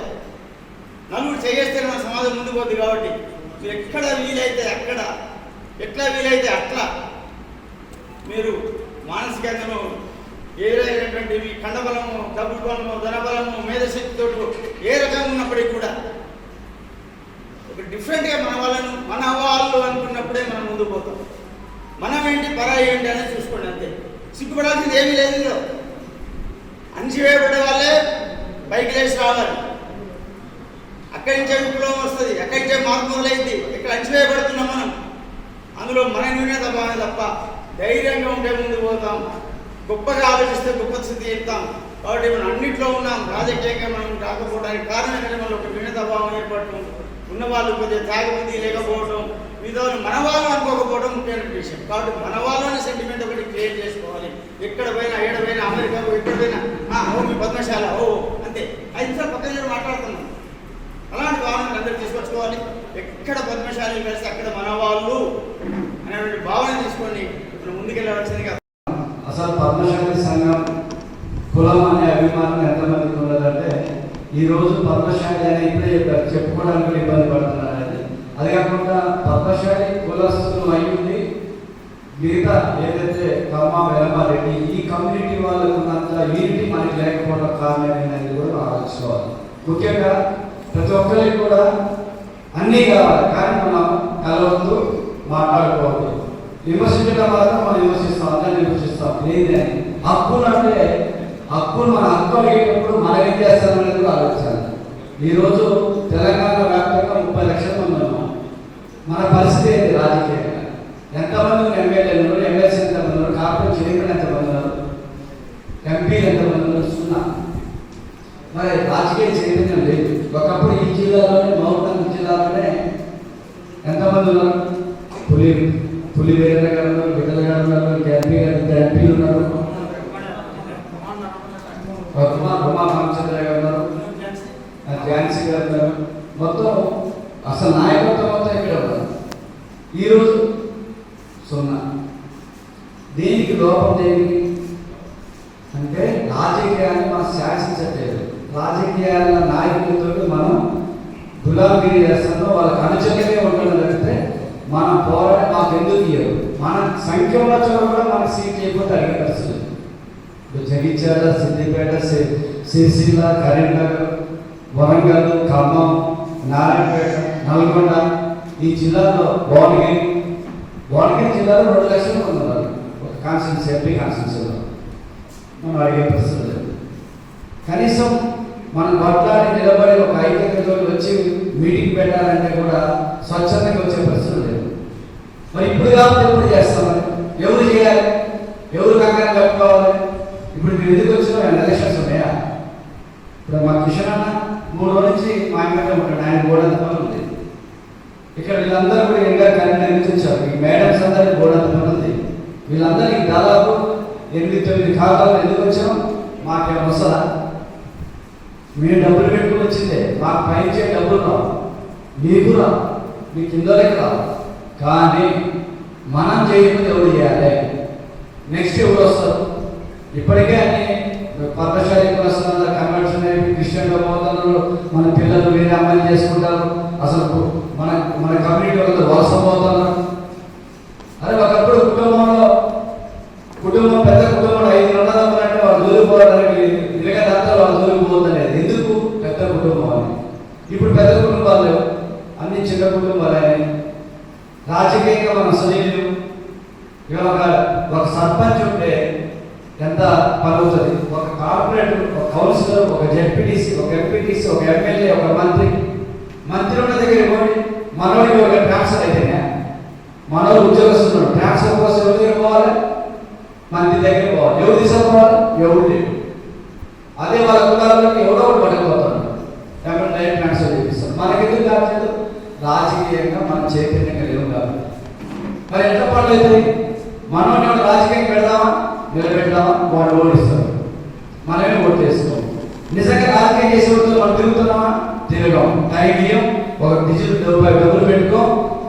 నలుగురు చేస్తే మన సమాజం ముందుకు పోతుంది. కాబట్టి ఎక్కడ వీలైతే అక్కడ, ఎట్లా వీలైతే అట్లా మీరు మానసికంగా ఏదైనటువంటి మీ కండబలము, డబ్బు బలము, ధనబలము, మేధశక్తితో ఏ రకంగా ఉన్నప్పటికీ కూడా ఒక డిఫరెంట్గా మన వాళ్ళు అనుకున్నప్పుడే మనం ముందుకు పోతాం. మనం ఏంటి పరాయి ఏంటి అనేది చూసుకోండి. అంతే, సిగ్గుపడాల్సింది ఏమీ లేదు. అణిచివేయబడే వాళ్ళే పైకి లేచి రావాలి. అక్కడి నుంచే విప్లవం వస్తుంది, అక్కడి నుంచే మార్పు మొదలైంది. ఇక్కడ అణిచివేయబడుతున్నాం మనం. అందులో మన న్యూనత భావన తప్ప ధైర్యంగా ఉంటే ముందుకు పోతాం. గొప్పగా ఆలోచిస్తే గొప్ప స్థితి చెప్తాం. కాబట్టి మనం అన్నింటిలో ఉన్నాం. రాజకీయంగా మనం రాకపోవడానికి కారణం ఏంటంటే మనం ఒక న్యూనత భావం ఏర్పడటం, ఉన్నవాళ్ళు కొద్దిగా త్యాగబుద్ధి లేకపోవడం, మిగతా మన వాళ్ళు అనుకోకపోవడం ముఖ్యమైన విషయం. కాబట్టి మన వాళ్ళని సెంటిమెంట్ ఒకటి క్రియేట్ చేసుకోవాలి. ఎక్కడ పోయినా, ఏడ పోయినా, అమెరికా ఎక్కడ పోయినా ఓ మీ పద్మశాల ఓ అంతే 5 నిమిషాలు పక్కన మాట్లాడుతున్నాం. అలాంటి భావనలు అందరూ తీసుకొచ్చుకోవాలి. ఎక్కడ పద్మశాలి కలిసి అక్కడ మన వాళ్ళు అనేటువంటి భావన తీసుకొని మనం ముందుకెళ్ళవలసిందిగా. అసలు పద్మశాలి సంఘం కులం అనే అభిమానం ఎంతమందికి ఉన్నదంటే ఈరోజు పద్మశాలి అని ఇప్పుడే చెప్పుకోవడానికి ఇబ్బంది పడుతున్నారు. అది కాకుండా పద్మశాలి కులస్తులు అయ్యింది మిగతా ఏదైతే కమ్మ వెలమారెడ్డి ఈ కమ్యూనిటీ వాళ్ళకు ఉన్నంత యూనిటీ మనకి లేకపోవడం కారణం ఏంటనేది కూడా ఆలోచించుకోవాలి. ముఖ్యంగా ప్రతి ఒక్కరికి కూడా అన్నీ కావాలి, కానీ మనం కలవద్దు, మాట్లాడుకోవద్దు. విమర్శించడం వల్ల మనం విమర్శిస్తాం, అందరినీ విమర్శిస్తాం. ఏంటని హక్కులు అంటే హక్కులు మన హక్కు అడిగేటప్పుడు మనం ఏం చేస్తామనేది కూడా ఆలోచించాలి. ఈరోజు తెలంగాణ వ్యాప్తంగా 30 లక్షల మంది ఉన్నాం. మన పరిస్థితి ఏంటి రాజకీయంగా? ఎంతమంది ఎమ్మెల్యేలు ఉన్నారు, ఎమ్మెల్సీ ఎంతమంది ఉన్నారు, కార్పొరేట్ చైర్మన్ ఎంతమంది ఉన్నారు, ఎంపీలు ఎంతమంది ఉన్నారు చూస్తున్నా. మరి రాజకీయ చైతన్యం లేదు. ఒకప్పుడు ఈ జిల్లాలోనే మహబూబ్నగర్ జిల్లాలోనే ఎంతమంది ఉన్నారు? పులి వీరేంద్ర గారు ఉన్నారు, విఠల గారు ఉన్నారు, ఎంపీలు ఉన్నారు, ఉమా రామచంద్ర గారు ఉన్నారు, ఝాన్సీ గారు ఉన్నారు. మొత్తం అసలు నాయకత్వం మొత్తం ఇక్కడ ఉన్నారు. ఈరోజు 0. దీనికి లోపం దేనికి అంటే రాజకీయాన్ని మనం శాసించట్లేదు. రాజకీయాల నాయకులతో మనం గులాంగిరి చేస్తున్నాం. వాళ్ళకి అనుచరులకే ఉండడం జరిగితే మనం పోరాడి మాకు ఎందుకు ఇవ్వరు? మన సంఖ్యలో కూడా మనకు సీట్ చేయకపోతే అడిగే పరిస్థితులు. ఇప్పుడు జగిత్యాల, సిద్దిపేట, సిరిసిల్ల, కరీంనగర్, వరంగల్, ఖమ్మం, నారాయణపేట, నల్గొండ ఈ జిల్లాలో భువనగిరి జిల్లాలో 2 లక్షల మంది ఉన్నారు. ఒక కాన్స్టిట్యూన్సీ, ఎంపీ కాన్స్టిట్యూన్సీలో మనం అడిగే పరిస్థితులు లేదు. కనీసం మనం కొట్లాడి నిలబడి ఒక ఐక్యతతో వచ్చి మీటింగ్ పెట్టాలంటే కూడా స్వచ్ఛందంగా వచ్చే పరిస్థితులు లేదు. మరి ఇప్పుడు కాబట్టి ఎప్పుడు చేస్తామని ఎవరు చేయాలి? ఎవరు కంగారు కట్టుకోవాలి? ఇప్పుడు మీరు ఎందుకు వచ్చినా ఎలక్షన్స్ ఉన్నాయా? ఇప్పుడు మా కిషన్ అన్న 3 రోజుల నుంచి మా ఇంట్లో ఉంటాడు. ఆయన గోడంత పని ఉంది. ఇక్కడ వీళ్ళందరూ కూడా ఇంకా కరీంనగర్ నుంచి వచ్చారు. ఈ మేడమ్స్ అందరికీ గోడంత పని ఉంది. వీళ్ళందరికీ దాదాపు 8-9 ఖాతాలు ఎందుకు వచ్చాం? మాకేం వస్తుందా? మీరు డబ్బులు పెట్టుకుని వచ్చిందే, మాకు పైచే డబ్బులు రావు, మీకు రావు, మీ కిందలకి రావు. కానీ మనం చేయకపోతే ఎవరు చేయాలి? నెక్స్ట్ ఎవరు వస్తారు? ఇప్పటికే అన్ని పద్మశాలి కులస్తున్న కన్వర్షన్ అయిపోయి క్రిస్టియన్గా పోతున్నారు. మన పిల్లలు వేరే అమ్మాయిలు చేసుకుంటారు. అసలు మన కమ్యూనిటీ వాళ్ళతో వలస పోతున్నారు. అదే ఒకప్పుడు కుటుంబం పెద్ద కుటుంబం 5 ఉన్నదమ్ములంటే వాళ్ళు దూరిపోవడానికి ఇరగదంతా వాళ్ళు దూరిపోతుంది. ఎందుకు? చిన్న కుటుంబాలని రాజకీయంగా మనం సలీలు ఇవాళ ఒక సర్పంచ్ ఉంటే ఎంత పలుకుతుంది, ఒక కార్పొరేటర్, ఒక కౌన్సిలర్, ఒక జెడ్పీటీసీ, ఒక ఎంపీటీసీ, ఒక ఎమ్మెల్యే, ఒక మంత్రి ఉన్న దగ్గర పోయి మనోడికి ఒక ట్రాన్స్ఫర్ అయితేనే మనోడు ఉద్యోగస్తున్నారు ట్రాన్స్ఫర్ కోసం ఎవరి దగ్గర పోవాలి, మంత్రి దగ్గర పోవాలి. ఎవరు తీసుకోవాలి, ఎవరు లేదు. అదే వాళ్ళ కులాలకి ఎవడో ఒకటి పడకపోతాడు, ఎమ్మెల్యే ట్రాన్స్ఫర్ చేపిస్తారు. మనకెందుకు కాదు, రాజకీయంగా మనం చైతన్యంగా లేవు కాదు. మరి ఎంత పనులు అవుతాయి? మనం రాజకీయం పెడదామా, నిలబెడదామా, వాడు ఓడిస్తాం, మనమే ఓటేస్తాం. నిజంగా రాజకీయం చేసే మనం తిరుగుతున్నామా, తిరగం. టైం ఇయ్యం, ఒక డిజిటల్ డబ్బులు పెట్టుకో,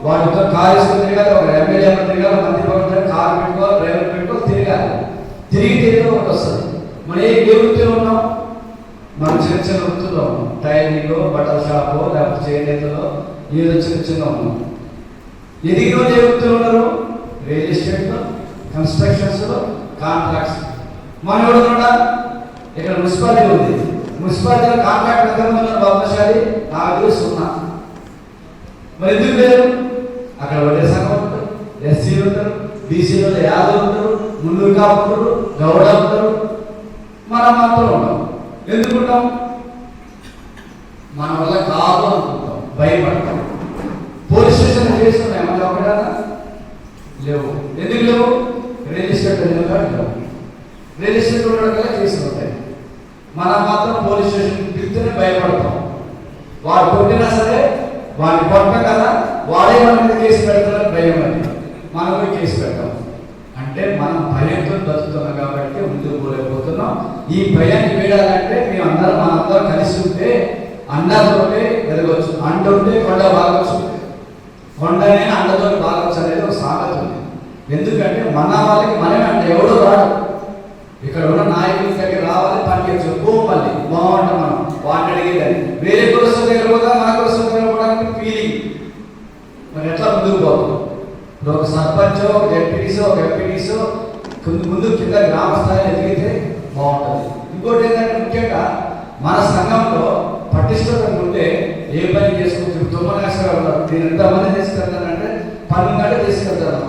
వాటితో కారు వేసుకుని తిరగాలి, ఒక ఎమ్మెల్యే తిరగాలి, మంత్రి పక్కన కారు పెట్టుకోవాలి, డ్రైవర్ పెట్టుకోవాలి, తిరగాలి. తిరిగి ఒకటి వస్తుంది. మనం ఏ వృత్తిలో ఉన్నాం, మనం చిన్న చిన్న వృత్తుల్లో ఉన్నాం. టైలింగ్, బట్టల షాపు, లేకపోతే చేనేతలో ఏదో చిన్న చిన్న ఉన్నాం. ఎదిగిన వాళ్ళు ఏ వృత్తులు ఉన్నారు, రియల్ ఎస్టేట్లో, కన్స్ట్రక్షన్స్లో, కాంట్రాక్ట్స్. మనం ఎవడున్నా ఇక్కడ మున్సిపాలిటీ ఉంది, మున్సిపాలిటీలో కాంట్రాక్ట్ ఎంతమంది ఉన్నారు బాబుశాలి, నాకు తెలుసు ఉన్నా. మరి ఎందుకు లేరు? అక్కడ వడ్డీ సంఘం ఉంటారు, ఎస్సీలు ఉంటారు, బీసీలు యాదవ్ ఉంటారు, మున్నూరు కాపు ఉంటారు, గౌడ ఉంటారు. మనం మాత్రం ఉంటాం. ఎందుకుంటాం? మన వల్ల కాదు అనుకుంటాం, భయపడతాం. పోలీస్ స్టేషన్ చేస్తున్నాయి మన ఒకటా లేవు. ఎందుకు లేవు? రియల్ ఎస్టేట్ లేవు. రియల్ ఎస్టేట్ ఉండడం కల్లా కేసులు ఉంటాయి. మనం మాత్రం పోలీస్ స్టేషన్ పిలిస్తేనే భయపడతాం. వాడు కొట్టినా సరే వాడిని కొట్టం కదా, వాడే మన మీద కేసు పెడతారని భయం అని మనం పోయి కేసు పెడతాం. అంటే మనం భయంతో బతుకుతున్నాం కాబట్టి ముందుకు పోలేకపోతున్నాం. ఈ భయాన్ని వీడాలంటే మనందరం కలిసి ఉంటే అండతోటే ఎదగవచ్చు. అండ ఉంటే కొండ బాగొచ్చు, కొండనే అండతో బాగొచ్చు అనేది ఒక సామెత ఉంది. ఎందుకంటే మన వాళ్ళకి మనమే అంట, ఎవడో రాడు. ఇక్కడ ఉన్న నాయకుల దగ్గర రావాలి, పనిచేయచ్చు, మళ్ళీ బాగుంటాం మనం వాడిని అడిగేదని. వేరే కులస్తుల దగ్గర పోతా, మన కులస్తుల దగ్గర పోవడానికి ఫీలింగ్. మరి ఎట్లా ముందుకు పోతాం? ఇప్పుడు ఒక సర్పంచో, ఒక జెడ్పీటీసో, ఒక ఎంపీటీసో ముందు కింద గ్రామ స్థాయిలో ఎదిగితే బాగుంటుంది. ఇంకోటి ఏంటంటే ముఖ్యంగా మన సంఘంలో పటిష్టత ఉంటే ఏ పని చేసుకోవచ్చు. తుమ్మనేశ్వర నేను ఎంతమంది తీసుకెళ్తానంటే 10 గంటలు తీసుకెళ్తాను.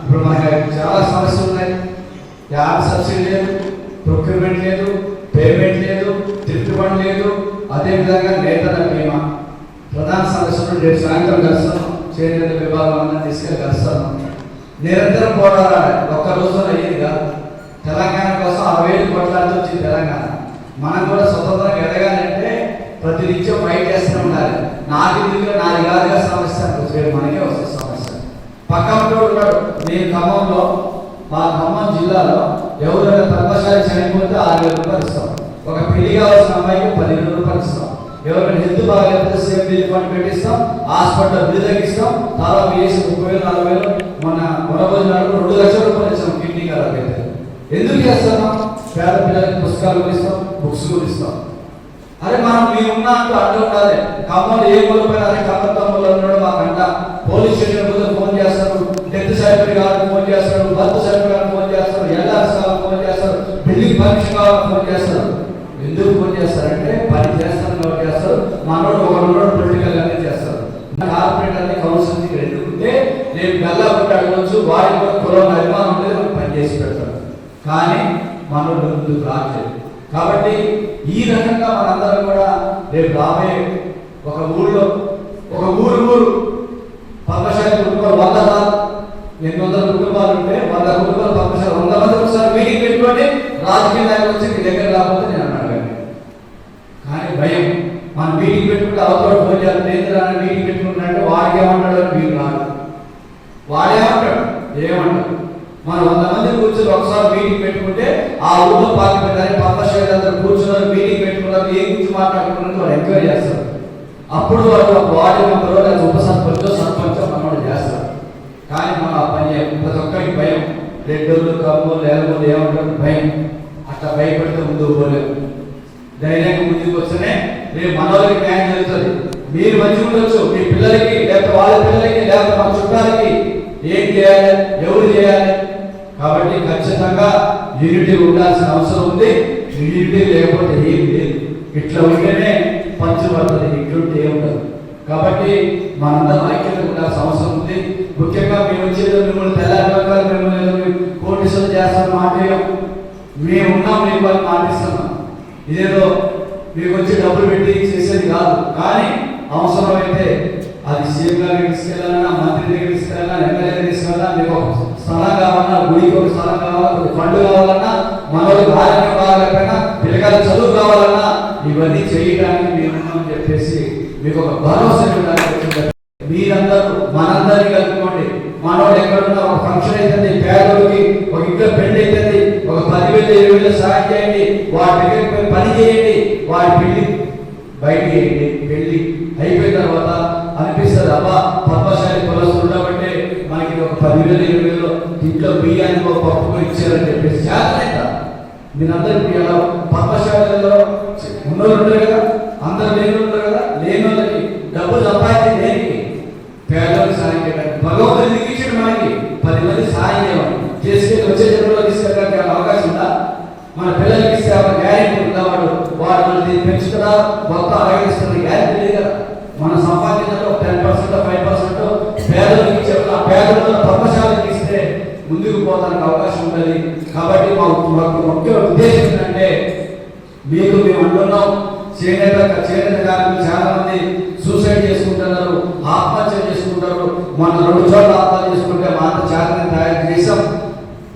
ఇప్పుడు మనకి చాలా సమస్యలు ఉన్నాయి. యాప్ సబ్సిడీ లేదు, ప్రొక్యూర్మెంట్ లేదు, పేమెంట్ లేదు, తిట్టుబడి లేదు. అదేవిధంగా నేతల బీమా ప్రధాన సమస్యలు. రేపు సాయంత్రం కలుస్తాను, చేనేత విభాగం తీసుకెళ్ళి కలుస్తాను. నిరంతరం పోరాడాలి, ఒక్క రోజులో అయ్యేది కాదు. తెలంగాణ కోసం 60,000 కోట్లాలతో వచ్చింది తెలంగాణ. మనం కూడా స్వతంత్రంగా ఎదగాలంటే ప్రతి నిత్యం ఫైట్ చేస్తూనే ఉండాలి. నాది కాదుగా సమస్య మనకే వస్తుంది సమస్య. పక్కన ఉన్నాడు. నేను ఖమ్మంలో, మా ఖమ్మం జిల్లాలో ఎవరైనా పద్మశాలి చనిపోతే 6,000 రూపాయలు ఇస్తాం. ఒక పెళ్లి కావాల్సిన అమ్మాయికి 10,000 రూపాయలు ఇస్తాం. ఎవరైనా హెల్త్ బాగాలేకపోతే సేమ్ బిల్ ఫండ్ పెట్టిస్తాం, హాస్పిటల్ బిల్ తగ్గిస్తాం. చాలా వేసి 30,000 40,000 మన రోజునాడు 2 లక్షల రూపాయలు ఇస్తాం కిడ్నీ ఖరాబ్ అయితే. ఎందుకు చేస్తాం? పేద పిల్లలకి పుస్తకాలు ఇస్తాం, బుక్స్ కూడా ఇస్తాం. అరే మనం మేమున్నా అంటూ అడ్డు ఉండాలి. ఖమ్మంలో ఏ కోల్పోయినా అదే ఖమ్మతంలో ఉన్నాడు మాకంట. పోలీస్ స్టేషన్ ముందు ఫోన్ చేస్తారు, డెత్ సర్టిఫికేట్ కావాలని ఫోన్ చేస్తారు, బర్త్ సర్టిఫికేట్ ఫోన్ చేస్తారు, ఎల్ఆర్ఎస్ కావాలని ఫోన్ చేస్తారు, బిల్డింగ్ పర్మిషన్ కావాలని ఫోన్ చేస్తారు. ఎందుకు ఫోన్ చేస్తారంటే పని చేస్తారని కాబట్టి చేస్తారు. మనోడు ఒకడు పొలిటికల్ గానే చేస్తారు. కార్పొరేట్ అనేది కౌన్సిల్ ఎందుకుంటే నేను బెల్లాపుట్టి అడగవచ్చు, వారికి కూడా కులం అభిమానం ఉండేది, మనకు పని చేసి పెడతారు. కానీ మనోడు ముందుకు రాలేదు. కాబట్టి ఈ రకంగా మనందరం కూడా రేపు రాబోయే ఒక ఊళ్ళో ఒక ఊరు పద్మశాలి కుటుంబాలు 800 కుటుంబాలు ఉంటే 100 కుటుంబాలు పద్మశాలి 100 మంది ఒకసారి మీటింగ్ పెట్టుకోండి. రాజకీయ నాయకులు వచ్చి మీ దగ్గర రాకపోతే నేను అన్నాడు. కానీ భయం. మనం మీటింగ్ పెట్టుకుంటే అవతల ఫోన్ చేయాలి, నేను మీటింగ్ పెట్టుకుంటున్నాంటే వాడికి ఏమంటాడు అని మీరు రాదు. వాడేమంటాడు, ఏమంటాడు? మనం 100 మంది కూర్చొని ఒకసారి మీటింగ్ పెట్టుకుంటే ఆ ఊళ్ళో పార్టీ పెట్టాలి, పద్మశాలి అందరూ కూర్చున్నారు, మీటింగ్ పెట్టుకున్నారు, ఏ గురించి మాట్లాడుకున్నారు వాళ్ళు ఎంక్వైరీ చేస్తారు. అప్పుడు వాళ్ళు వార్డు మెంబర్ లేదా ఉప సర్పంచ్ సర్పంచ్ మనోడు చేస్తారు. కానీ మనం ఆ పని ప్రతి ఒక్కరికి భయం. రెడ్డోళ్ళు కమ్ము లేకపోతే ఏమంటారు భయం. అట్లా భయపడితే ముందుకు పోలేము. ధైర్యంగా ముందుకు వస్తేనే రేపు మనోళ్ళకి న్యాయం జరుగుతుంది. మీరు మంచిగా ఉండొచ్చు, మీ పిల్లలకి లేకపోతే వాళ్ళ పిల్లలకి లేకపోతే మన చుట్టాలకి ఏం చేయాలి, ఎవరు చేయాలి. కాబట్టి ఖచ్చితంగా యూనిటీ ఉండాల్సిన అవసరం ఉంది. యూనిటీ లేకపోతే ఏం లేదు. ఇట్లా ఉంటేనే పంచు పడుతుంది, ఇట్లుంటే ఏముండదు. కాబట్టి మనందరం ఐక్యత ఉండాల్సిన అవసరం ఉంది. ముఖ్యంగా మేము వచ్చేది మిమ్మల్ని తెల్లారి మిమ్మల్ని కోటీశ్వరం చేస్తామని మాట్లాడాం. మేము ఉన్నాం, మీకు అని మాటిస్తున్నాం. ఇదేదో మీకు వచ్చి డబ్బులు పెట్టి చేసేది కాదు. కానీ అవసరమైతే అది సీఎం గారికి తీసుకెళ్ళాలన్నా, మంత్రి దగ్గరికి తీసుకెళ్ళాలన్నా, ఎమ్మెల్యే తీసుకెళ్ళాలన్నా, మీకు ఒక స్థలం కావాలన్నా, గుడికి ఒక స్థలం కావాలన్నా, ఫండ్ కావాలన్నా, మనోళ్ళకి ఆరోగ్యం కావాలన్నా, పిల్లకాయల చదువు కావాలన్నా ఇవన్నీ చేయడానికి మేమున్నామని చెప్పేసి మీకు ఒక భరోసా ఇవ్వడానికి మీరందరూ మనందరినీ కలుపుకోండి. మనోడు ఎక్కడున్నా ఒక ఫంక్షన్ అవుతుంది, పేదోడికి ఒక ఇంట్లో పెళ్లి అవుతుంది, ఒక 10,000 20,000 సాయం చేయండి, వాడి దగ్గరికి పని చేయండి, వాడి పెళ్లి బయట చేయండి. పెళ్లి అయిపోయిన తర్వాత అనిపిస్తుంది, అబ్బా పద్మశాలి కులస్తులు ఉండబట్టే మనకి ఒక 10,000 20,000 ఇంట్లో బియ్యానికి ఒక పప్పు ఇచ్చారని చెప్పేసి చేతనైతే మీరందరూ ఇలా పద్మశాలలో ఉన్నోళ్ళు ఉంటారు కదా, అందరు లేని ఉంటారు కదా, లేని వాళ్ళకి డబ్బు సంపాదించి దేనికి? పేదలకు సాయం చేయడానికి. భగవంతుడు దిగించాడు మనకి 10 మంది సాయం చేయమని. చేస్తే వచ్చే జన్మలో తీసుకెళ్ళడానికి అవకాశం ఉందా? మన పిల్లలకి ఇస్తే ఒక గ్యారెంటీ ఉందా? వాడు దీన్ని పెంచుతున్నా మొత్తం ఆరోగిస్తున్న గ్యారెంటీ లేదు కదా. మన సంపాదించడంలో 10% 5% పేదలకు ఇచ్చేవాళ్ళు, ఆ పేదలను పద్మశాలకు ఇస్తే ముందుకు పోవడానికి అవకాశం ఉంటుంది. కాబట్టి మాకు ముఖ్య ఉద్దేశం ఏంటంటే, మీకు మేము అంటున్నాం, చేనేత కార్మికులు చాలా మంది సూసైడ్ చేసుకుంటున్నారు, ఆత్మహత్య చేసుకుంటారు. మన 2 చోట్ల ఆత్మహత్య చేసుకుంటే మా అంత చేతని తయారు చేసాం.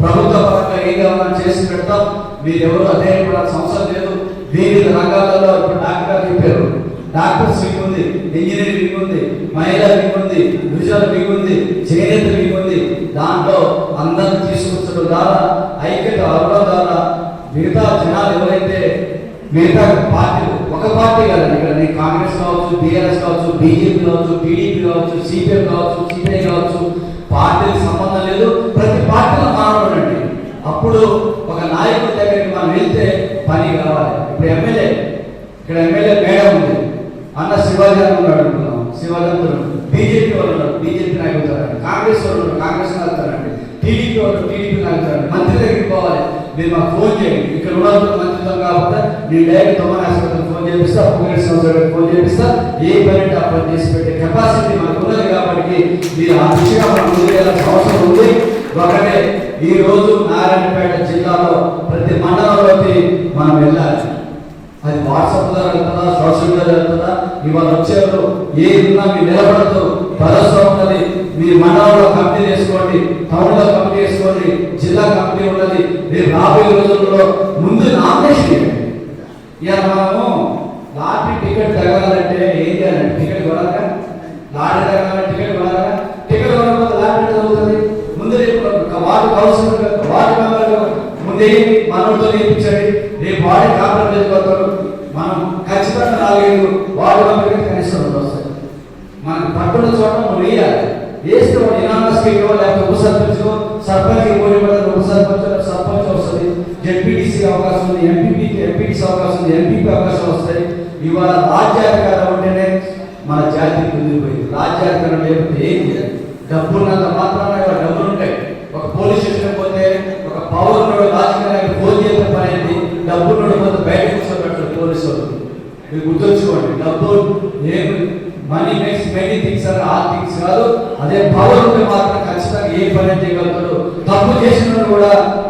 ప్రభుత్వ పరంగా ఏం కావాలని చేసి పెడతాం. మీరెవరు అధైర్యపడాల్సిన అవసరం లేదు. వివిధ రంగాలలో ఇప్పుడు డాక్టర్ చెప్పారు, డాక్టర్స్ వింగ్ ఉంది, ఇంజనీరింగ్ వింగ్ ఉంది, మహిళా వింగ్ ఉంది, విజువల్ వింగ్ ఉంది, చేనేత వింగ్ ఉంది. దాంట్లో అందరిని తీసుకొచ్చడం ద్వారా, ఐక్యత అవ్వడం ద్వారా మిగతా జనాలు ఎవరైతే మిగతా పార్టీలు, ఒక పార్టీ కాదండి, ఇక్కడ నేను కాంగ్రెస్ కావచ్చు, బీఆర్ఎస్ కావచ్చు, బీజేపీ కావచ్చు, టీడీపీ కావచ్చు, సిపిఎం కావచ్చు, సిపిఐ కావచ్చు, పార్టీలకు సంబంధం లేదు. ప్రతి పార్టీలో మాట్లాడండి. అప్పుడు ఒక నాయకుడి దగ్గరికి మనం వెళ్తే పని కావాలి. ఇప్పుడు ఎమ్మెల్యే, ఇక్కడ ఎమ్మెల్యే మేడం ఉంది, అన్న శివాజీ ఉన్నాడు అనుకున్నాం, శివాజీ బీజేపీ వాళ్ళు ఉన్నారు, బీజేపీ నాయకులు, కాంగ్రెస్ వాళ్ళు ఉన్నారు, కాంగ్రెస్ నాయకులు, టీడీపీ వాళ్ళు టీడీపీ నాయకులు. మంత్రి దగ్గరికి పోవాలి, మీరు మాకు ఫోన్ చేయండి. ఇక్కడ ఉన్న మంత్రితో కాబట్టి నేను డైరెక్ట్ తొమ్మిది హాస్పిటల్ ఫోన్ చేపిస్తా, పొంగల్ సంవత్సరాలకు ఫోన్ చేపిస్తా. ఏ పని ఆ పని చేసి పెట్టే కెపాసిటీ మనకు ఉన్నది. కాబట్టి మీరు ఆ దిశగా మనం ముందుకెళ్ళాల్సిన అవసరం ఉంది. ఒకటే, ఈ రోజు నారాయణపేట జిల్లాలో ప్రతి మండలంలోకి మనం వెళ్ళాలి. అది వాట్సాప్ ద్వారా వెళ్తుందా, సోషల్ మీడియా వెళ్తుందా, ఇవాళ వచ్చేవారు ఏదున్నా మీరు నిలబడతారు, భరోసా ఉన్నది. మీ మండలంలో కమిటీ చేసుకోండి, టౌన్లో కమిటీ చేసుకోండి, జిల్లా కమిటీ ఉన్నది. రేపు రాబోయే రోజుల్లో ముందు నామినేషన్ చేయండి. ఇక మనము లాటరీ టికెట్ తగలాలంటే ఏం చేయాలంటే, టికెట్ కొనాలా, లాటరీ తగలాలంటే టికెట్ కొనాలా, టికెట్ కొనకపోతే లాటరీ చదువుతుంది. ముందు రేపు వార్డు కౌన్సిలర్, వార్డు మెంబర్ ముందే మనతో నేర్పించండి. రేపు వాడి కాంప్రమైజ్ పోతారు. మనం ఖచ్చితంగా 4-5 వార్డు మెంబర్కి కనీసం వస్తాయి. మనకు పట్టున్న చోట మనం వేయాలి. వేస్తే వాడు ఇనామస్ లేకపోతే ఉప సర్పంచ్ పోటీ పడతారు, ఉప సర్పంచ్ వస్తుంది, జెడ్పీటీసీ అవకాశం ఉంది, ఎంపీటీసీ అవకాశం ఉంది, ఎంపీపీ అవకాశం వస్తాయి. ఇవాళ రాజ్యాధికారం ఉంటేనే మన జాతి కుదిరిపోయింది. రాజ్యాధికారం లేకపోతే ఏం చేయాలి? డబ్బున్నంత మాత్రాన డబ్బులు ఉంటాయి. ఒక పోలీస్ స్టేషన్ పోతే ఒక పౌరుడు రాజకీయ ఫోన్ చేసే పని అయింది. డబ్బులు పోతే బయట కూర్చోబెట్టారు పోలీసు వాళ్ళు. మీరు గుర్తుంచుకోండి, డబ్బు ఏమి మనీ మేక్స్ మెనీ థింగ్స్ అని ఆ థింగ్స్ కాదు. అదే పవర్ ఉంటే మాత్రం ఖచ్చితంగా ఏ పని చేయగలుగుతాడు. తప్పు చేసిన కూడా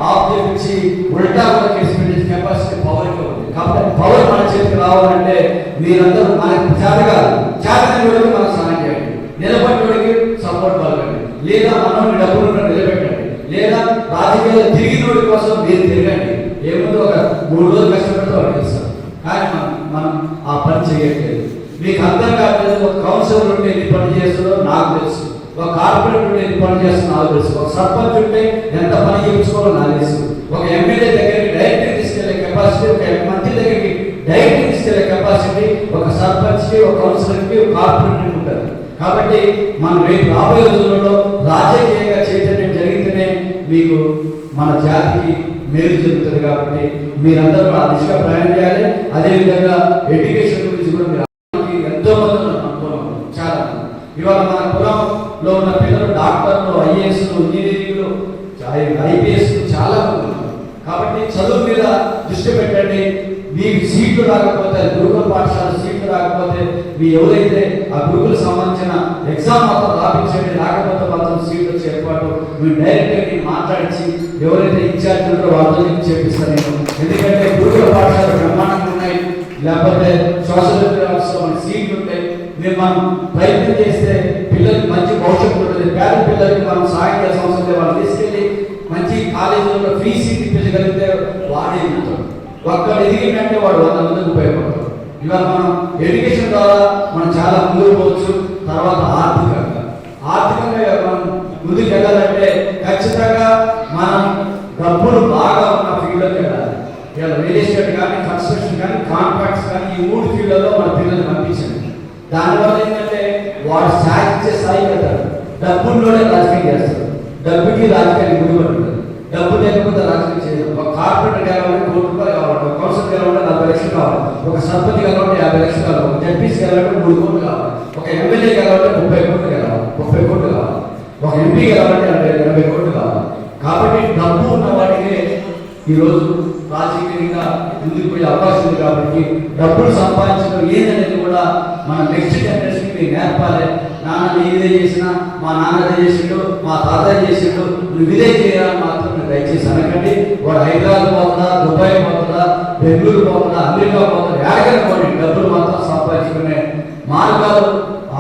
ఆఫ్ చేపించి ఉల్టా కూడా కేసు పెట్టే కెపాసిటీ పవర్కి ఉంది. కాబట్టి పవర్ మన చేతికి రావాలంటే మీరందరూ మనకి చేతనోడికి మనం సహాయం చేయండి, నిలబడినోడికి సపోర్ట్ పలకండి, లేదా మనోడికి డబ్బులు నిలబెట్టండి, లేదా రాజకీయాలు తిరిగినోడి కోసం మీరు తిరగండి. ఏముందో ఒక 3 రోజులు కష్టపడితే వాళ్ళు చేస్తారు. కానీ మనం ఆ పని చేయట్లేదు. మీకు అర్థం కావట్లేదు. ఒక కౌన్సిలర్ ఉంటే ఎన్ని పని చేస్తుందో నాకు తెలుసు, ఒక కార్పొరేటర్ ఉంటే ఎన్ని పని చేస్తుందో నాకు తెలుసు, ఒక సర్పంచ్ ఉంటే ఎంత పని చేయించుకోవాలో నాకు తెలుసు, ఒక ఎమ్మెల్యే దగ్గరికి డైరెక్ట్ తీసుకెళ్లే కెపాసిటీ, ఒక మంత్రి దగ్గరికి డైరెక్ట్ తీసుకెళ్లే కెపాసిటీ ఒక సర్పంచ్కి, ఒక కౌన్సిలర్కి, ఒక కార్పొరేటర్కి ఉంటుంది. కాబట్టి మనం రేపు రాబోయే రోజులలో రాజకీయంగా చైతన్యం జరిగితేనే మీకు మన జాతికి మేలు జరుగుతుంది. కాబట్టి మీరందరూ ఆ దిశగా ప్రయాణం చేయాలి. అదేవిధంగా ఎడ్యుకేషన్ గురించి కూడా మీరు ఎంతో మంది ఉన్నారు, చాలా మంది. ఇవాళ మన కులంలో ఉన్న పిల్లలు డాక్టర్లు, ఐఏఎస్లు, ఇంజనీరింగ్లు, ఐపీఎస్లు చాలా మంది ఉన్నారు. కాబట్టి చదువు మీద దృష్టి పెట్టండి. మీకు సీట్ సీట్లు రాకపోతే, గురుకుల పాఠశాల సీట్లు రాకపోతే మీ ఎవరైతే ఆ గురుకులకు సంబంధించిన ఎగ్జామ్ మాత్రం రాపించండి, రాకపోతే మాత్రం సీట్లు వచ్చే ఏర్పాటు మీరు డైరెక్ట్గా నేను మాట్లాడించి ఎవరైతే ఇన్ఛార్జ్ ఉంటారో వాళ్ళతో చేపిస్తాను నేను. ఎందుకంటే గురుకుల పాఠశాల బ్రహ్మాండంగా ఉన్నాయి, లేకపోతే సోషల్ వెల్ఫేర్స్లో మన సీట్లు ఉంటాయి. మనం ప్రయత్నం చేస్తే పిల్లలకి మంచి భవిష్యత్తు ఉంటుంది. పేద పిల్లలకి మనం సాయం చేసే అవసరం లేదు. వాళ్ళు తీసుకెళ్ళి మంచి కాలేజీలో ఫ్రీ సీట్ ఇప్పించగలిగితే వాడే ఎదుగుతాడు. ఒక్కరు ఎదిగిందంటే వాడు 100 మందికి ఉపయోగపడతాడు. ఇవాళ మనం ఎడ్యుకేషన్ ద్వారా మనం చాలా ముందుకు పోవచ్చు. తర్వాత ఆర్థికంగా మనం ముందుకు వెళ్ళాలంటే ఖచ్చితంగా మనం డబ్బులు బాగా ఉన్న ఫీల్డ్లోకి వెళ్ళాలి. ఇవాళ రియల్ ఎస్టేట్ కానీ, కన్స్ట్రక్షన్ కానీ, కాంట్రాక్ట్స్ కానీ ఈ 3 ఫీల్డ్లలో మన పిల్లల్ని పంపించండి. దానివల్ల ఏంటంటే వాడు సాధించే స్థాయి వెళ్తాడు. డబ్బుల్లోనే రాజకీయం చేస్తాడు. డబ్బుకి రాజకీయానికి ముడిపడుతుంది. డబ్బు లేకపోతే రాజకీయం చేయదు. ఒక కార్పొరేటర్ కావాలంటే ₹1 కోటి కావాలి, ఒక కౌన్సిల్ కావాలంటే 40 లక్షలు కావాలి, ఒక సర్పంచ్ కావాలంటే 50 లక్షలు కావాలి, ఒక జడ్పీసీ కావాలంటే 3 కోట్లు కావాలి, ఒక ఎమ్మెల్యే కావాలంటే 30 కోట్లు కావాలి, 30 కోట్లు కావాలి, ఒక ఎంపీ కావాలంటే 80 కోట్లు కావాలి. కాబట్టి డబ్బు ఉన్న వాటికి ఈరోజు రాజకీయంగా ముందుకు పోయే అవకాశం ఉంది. కాబట్టి డబ్బులు సంపాదించడం ఏందనేది కూడా మన నెక్స్ట్ జనరేషన్కి నేర్పాలి. నాన్న ఇదే చేసినా, మా నాన్న చేసిండు, మా తాతయ్య చేసిండు, నువ్వు ఇదే చేయాలని మాత్రం మీరు దయచేసి అనకండి. వాడు హైదరాబాద్ పోతుందా, దుబాయ్ పోతుందా, బెంగళూరు పోతుందా, అమెరికా పోతుందా, ఎక్కడికైనా పోండి, డబ్బులు మాత్రం సంపాదించుకునే మార్గాలు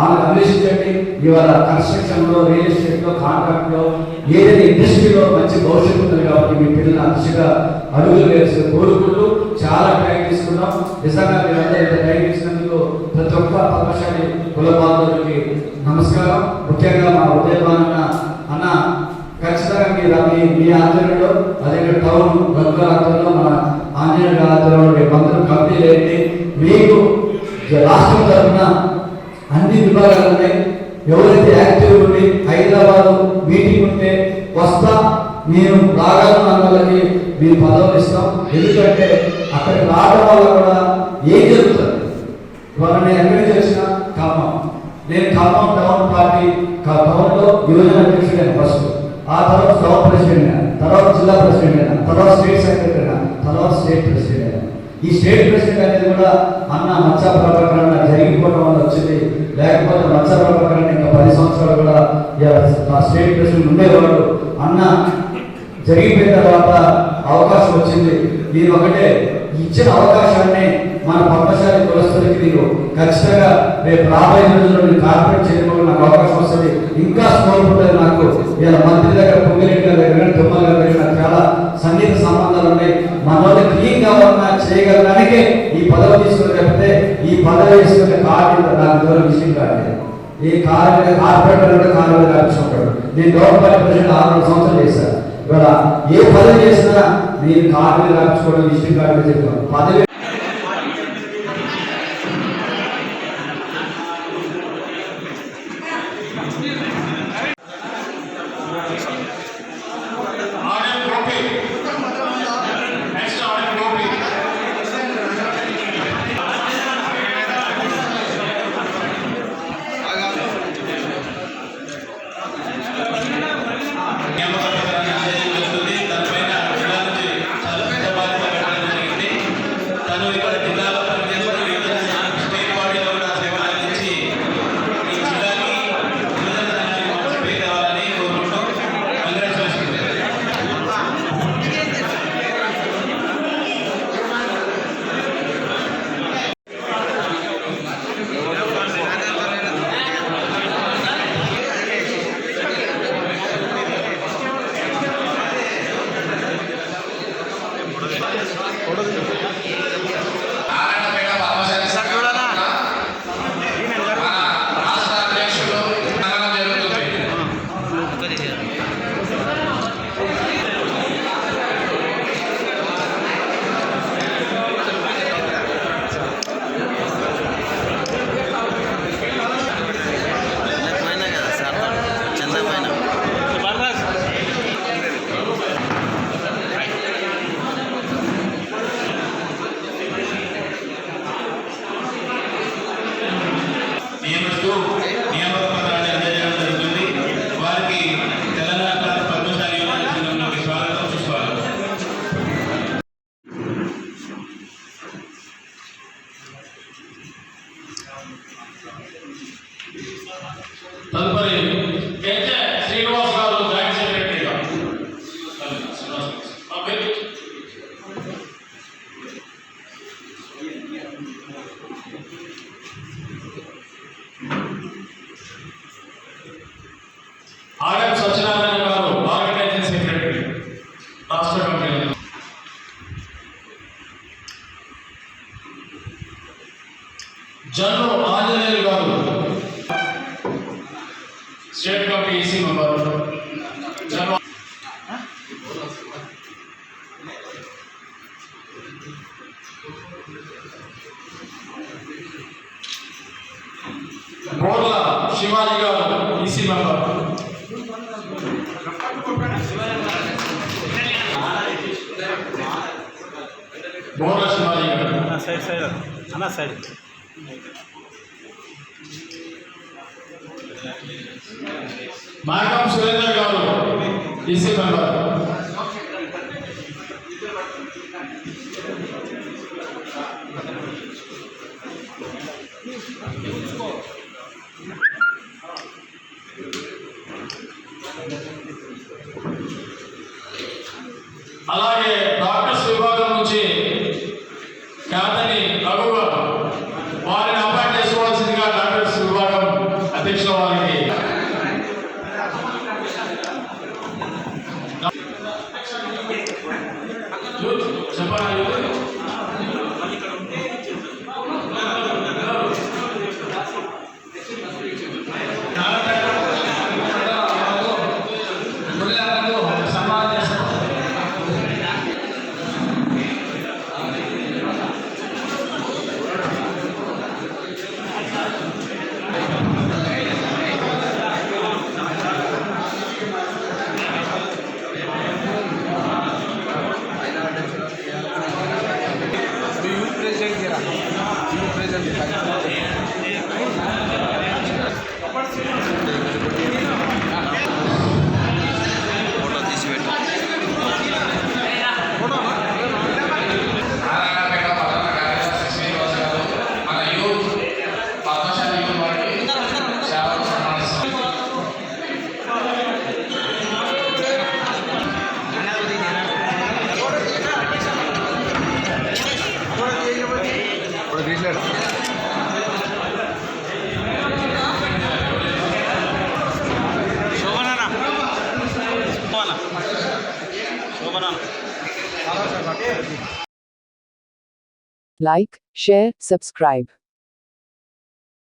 అన్వేషించండి. ఇవాళ కన్స్ట్రక్షన్లో, రియల్ ఎస్టేట్లో, కాంట్రాక్ట్లో, ఏదైనా ఇండస్ట్రీలో మంచి భవిష్యత్తు ఉంది. కాబట్టి మీ పిల్లలు అంతగా అడుగులు వేసి కోరుకుంటూ చాలా టైం తీసుకున్నాం. నిజంగా మీరంతా ఇంత టైం ఇచ్చినందుకు ప్రతి ఒక్క పద్మశాలి కుల బాంధవులకి నమస్కారం. ముఖ్యంగా మా ఉదయభాన అన్న ఖచ్చితంగా మీ ఆధ్వర్యంలో, అదే టౌన్ గంగా ఆధ్వర్యంలో, మన ఆంజనేయుల ఆధ్వర్యంలో మంత్రులు కంపెనీలు ఏంటి మీకు రాష్ట్రం తరఫున అన్ని విభాగాలు ఉన్నాయి. ఎవరైతే యాక్టివ్ ఉండి హైదరాబాద్ మీటింగ్ ఉంటే వస్తా, నేను రాగలను అన్న వాళ్ళకి మీరు పదవులు ఇస్తాం. ఎందుకంటే అక్కడికి రావడం వల్ల కూడా ఏం జరుగుతుంది. ఇవాళ నేను ఎక్కడి నుంచి వచ్చినా ఖమ్మం, నేను ఖమ్మం టౌన్ పార్టీ టౌన్లో యువజన అధ్యక్షుడైన ఫస్ట్, ఆ తర్వాత టౌన్ ప్రెసిడెంట్ అయినా, తర్వాత జిల్లా ప్రెసిడెంట్ అయినా, తర్వాత స్టేట్ సెక్రటరీ అయినా, తర్వాత స్టేట్ ప్రెసిడెంట్ అయినా. ఈ స్టేట్ ప్రెసిడెంట్ అనేది కూడా అన్న మచ్చా ప్రభాకరణ జరిగిపోవడం వల్ల వచ్చింది. లేకపోతే మచ్చా ప్రభాకరణ ఇంకా 10 సంవత్సరాలు కూడా స్టేట్ ప్రెసిడెంట్ ఉండేవాడు. అన్న జరిగిపోయిన తర్వాత అవకాశం వచ్చింది. మీరు ఒకటే ఇచ్చిన అవకాశాన్ని మన పద్మశాలి కులస్తులకి మీరు ఖచ్చితంగా రేపు రాబోయే రోజుల్లో మీరు కార్పొరేట్ చేయడం నాకు అవకాశం వస్తుంది. ఇంకా స్కోప్ ఉంటుంది నాకు. ఇలా మంత్రి దగ్గర, పొంగిరెడ్డి గారి దగ్గర, తుమ్మల గారి దగ్గర చాలా సన్నిహిత సంబంధాలు ఉన్నాయి. మన వాళ్ళు క్లీన్ కావాలన్నా చేయగలడానికే ఈ పదవి తీసుకుని, లేకపోతే ఈ పదవి తీసుకునే కార్డు నాకు దూరం విషయం కాదు. ఈ కార్పొరేటర్ అంటే కార్డు రాపించుకుంటాడు. నేను గవర్నమెంట్ ప్రెసిడెంట్ 6 సంవత్సరాలు చేశాను. ఇవాళ ఏ పదవి చేసినా నేను కార్డు రాపించుకోవడం విషయం కార్డు చెప్తాను. పదవి తదుపరి కేకే శ్రీనివాస్ గారు జాయింట్ సెక్రటరీగా. ఆర్ఎం సత్యనారాయణ గారు ఆర్గనైజింగ్ సెక్రటరీ రాష్ట్ర కమిటీ. జన్ను ఆంజనేయులు గారు స్టేట్ కమిటీ ఈసీ మెంబర్. బోర్ల శివాజీ గారు ఈసీ మెంబర్. బోర్ల శివాజీ గారు సైడ్ మార్గం సురేందర్ గారు ఈసీ మెంబర్. అలాగే డాక్టర్స్ విభాగం నుంచి ఖ్యాతని రఘు గారు, వారిని అపాయింట్ చేసుకోవాల్సిందిగా డాక్టర్స్ విభాగం అధ్యక్షుల వారికి. Like, share, subscribe.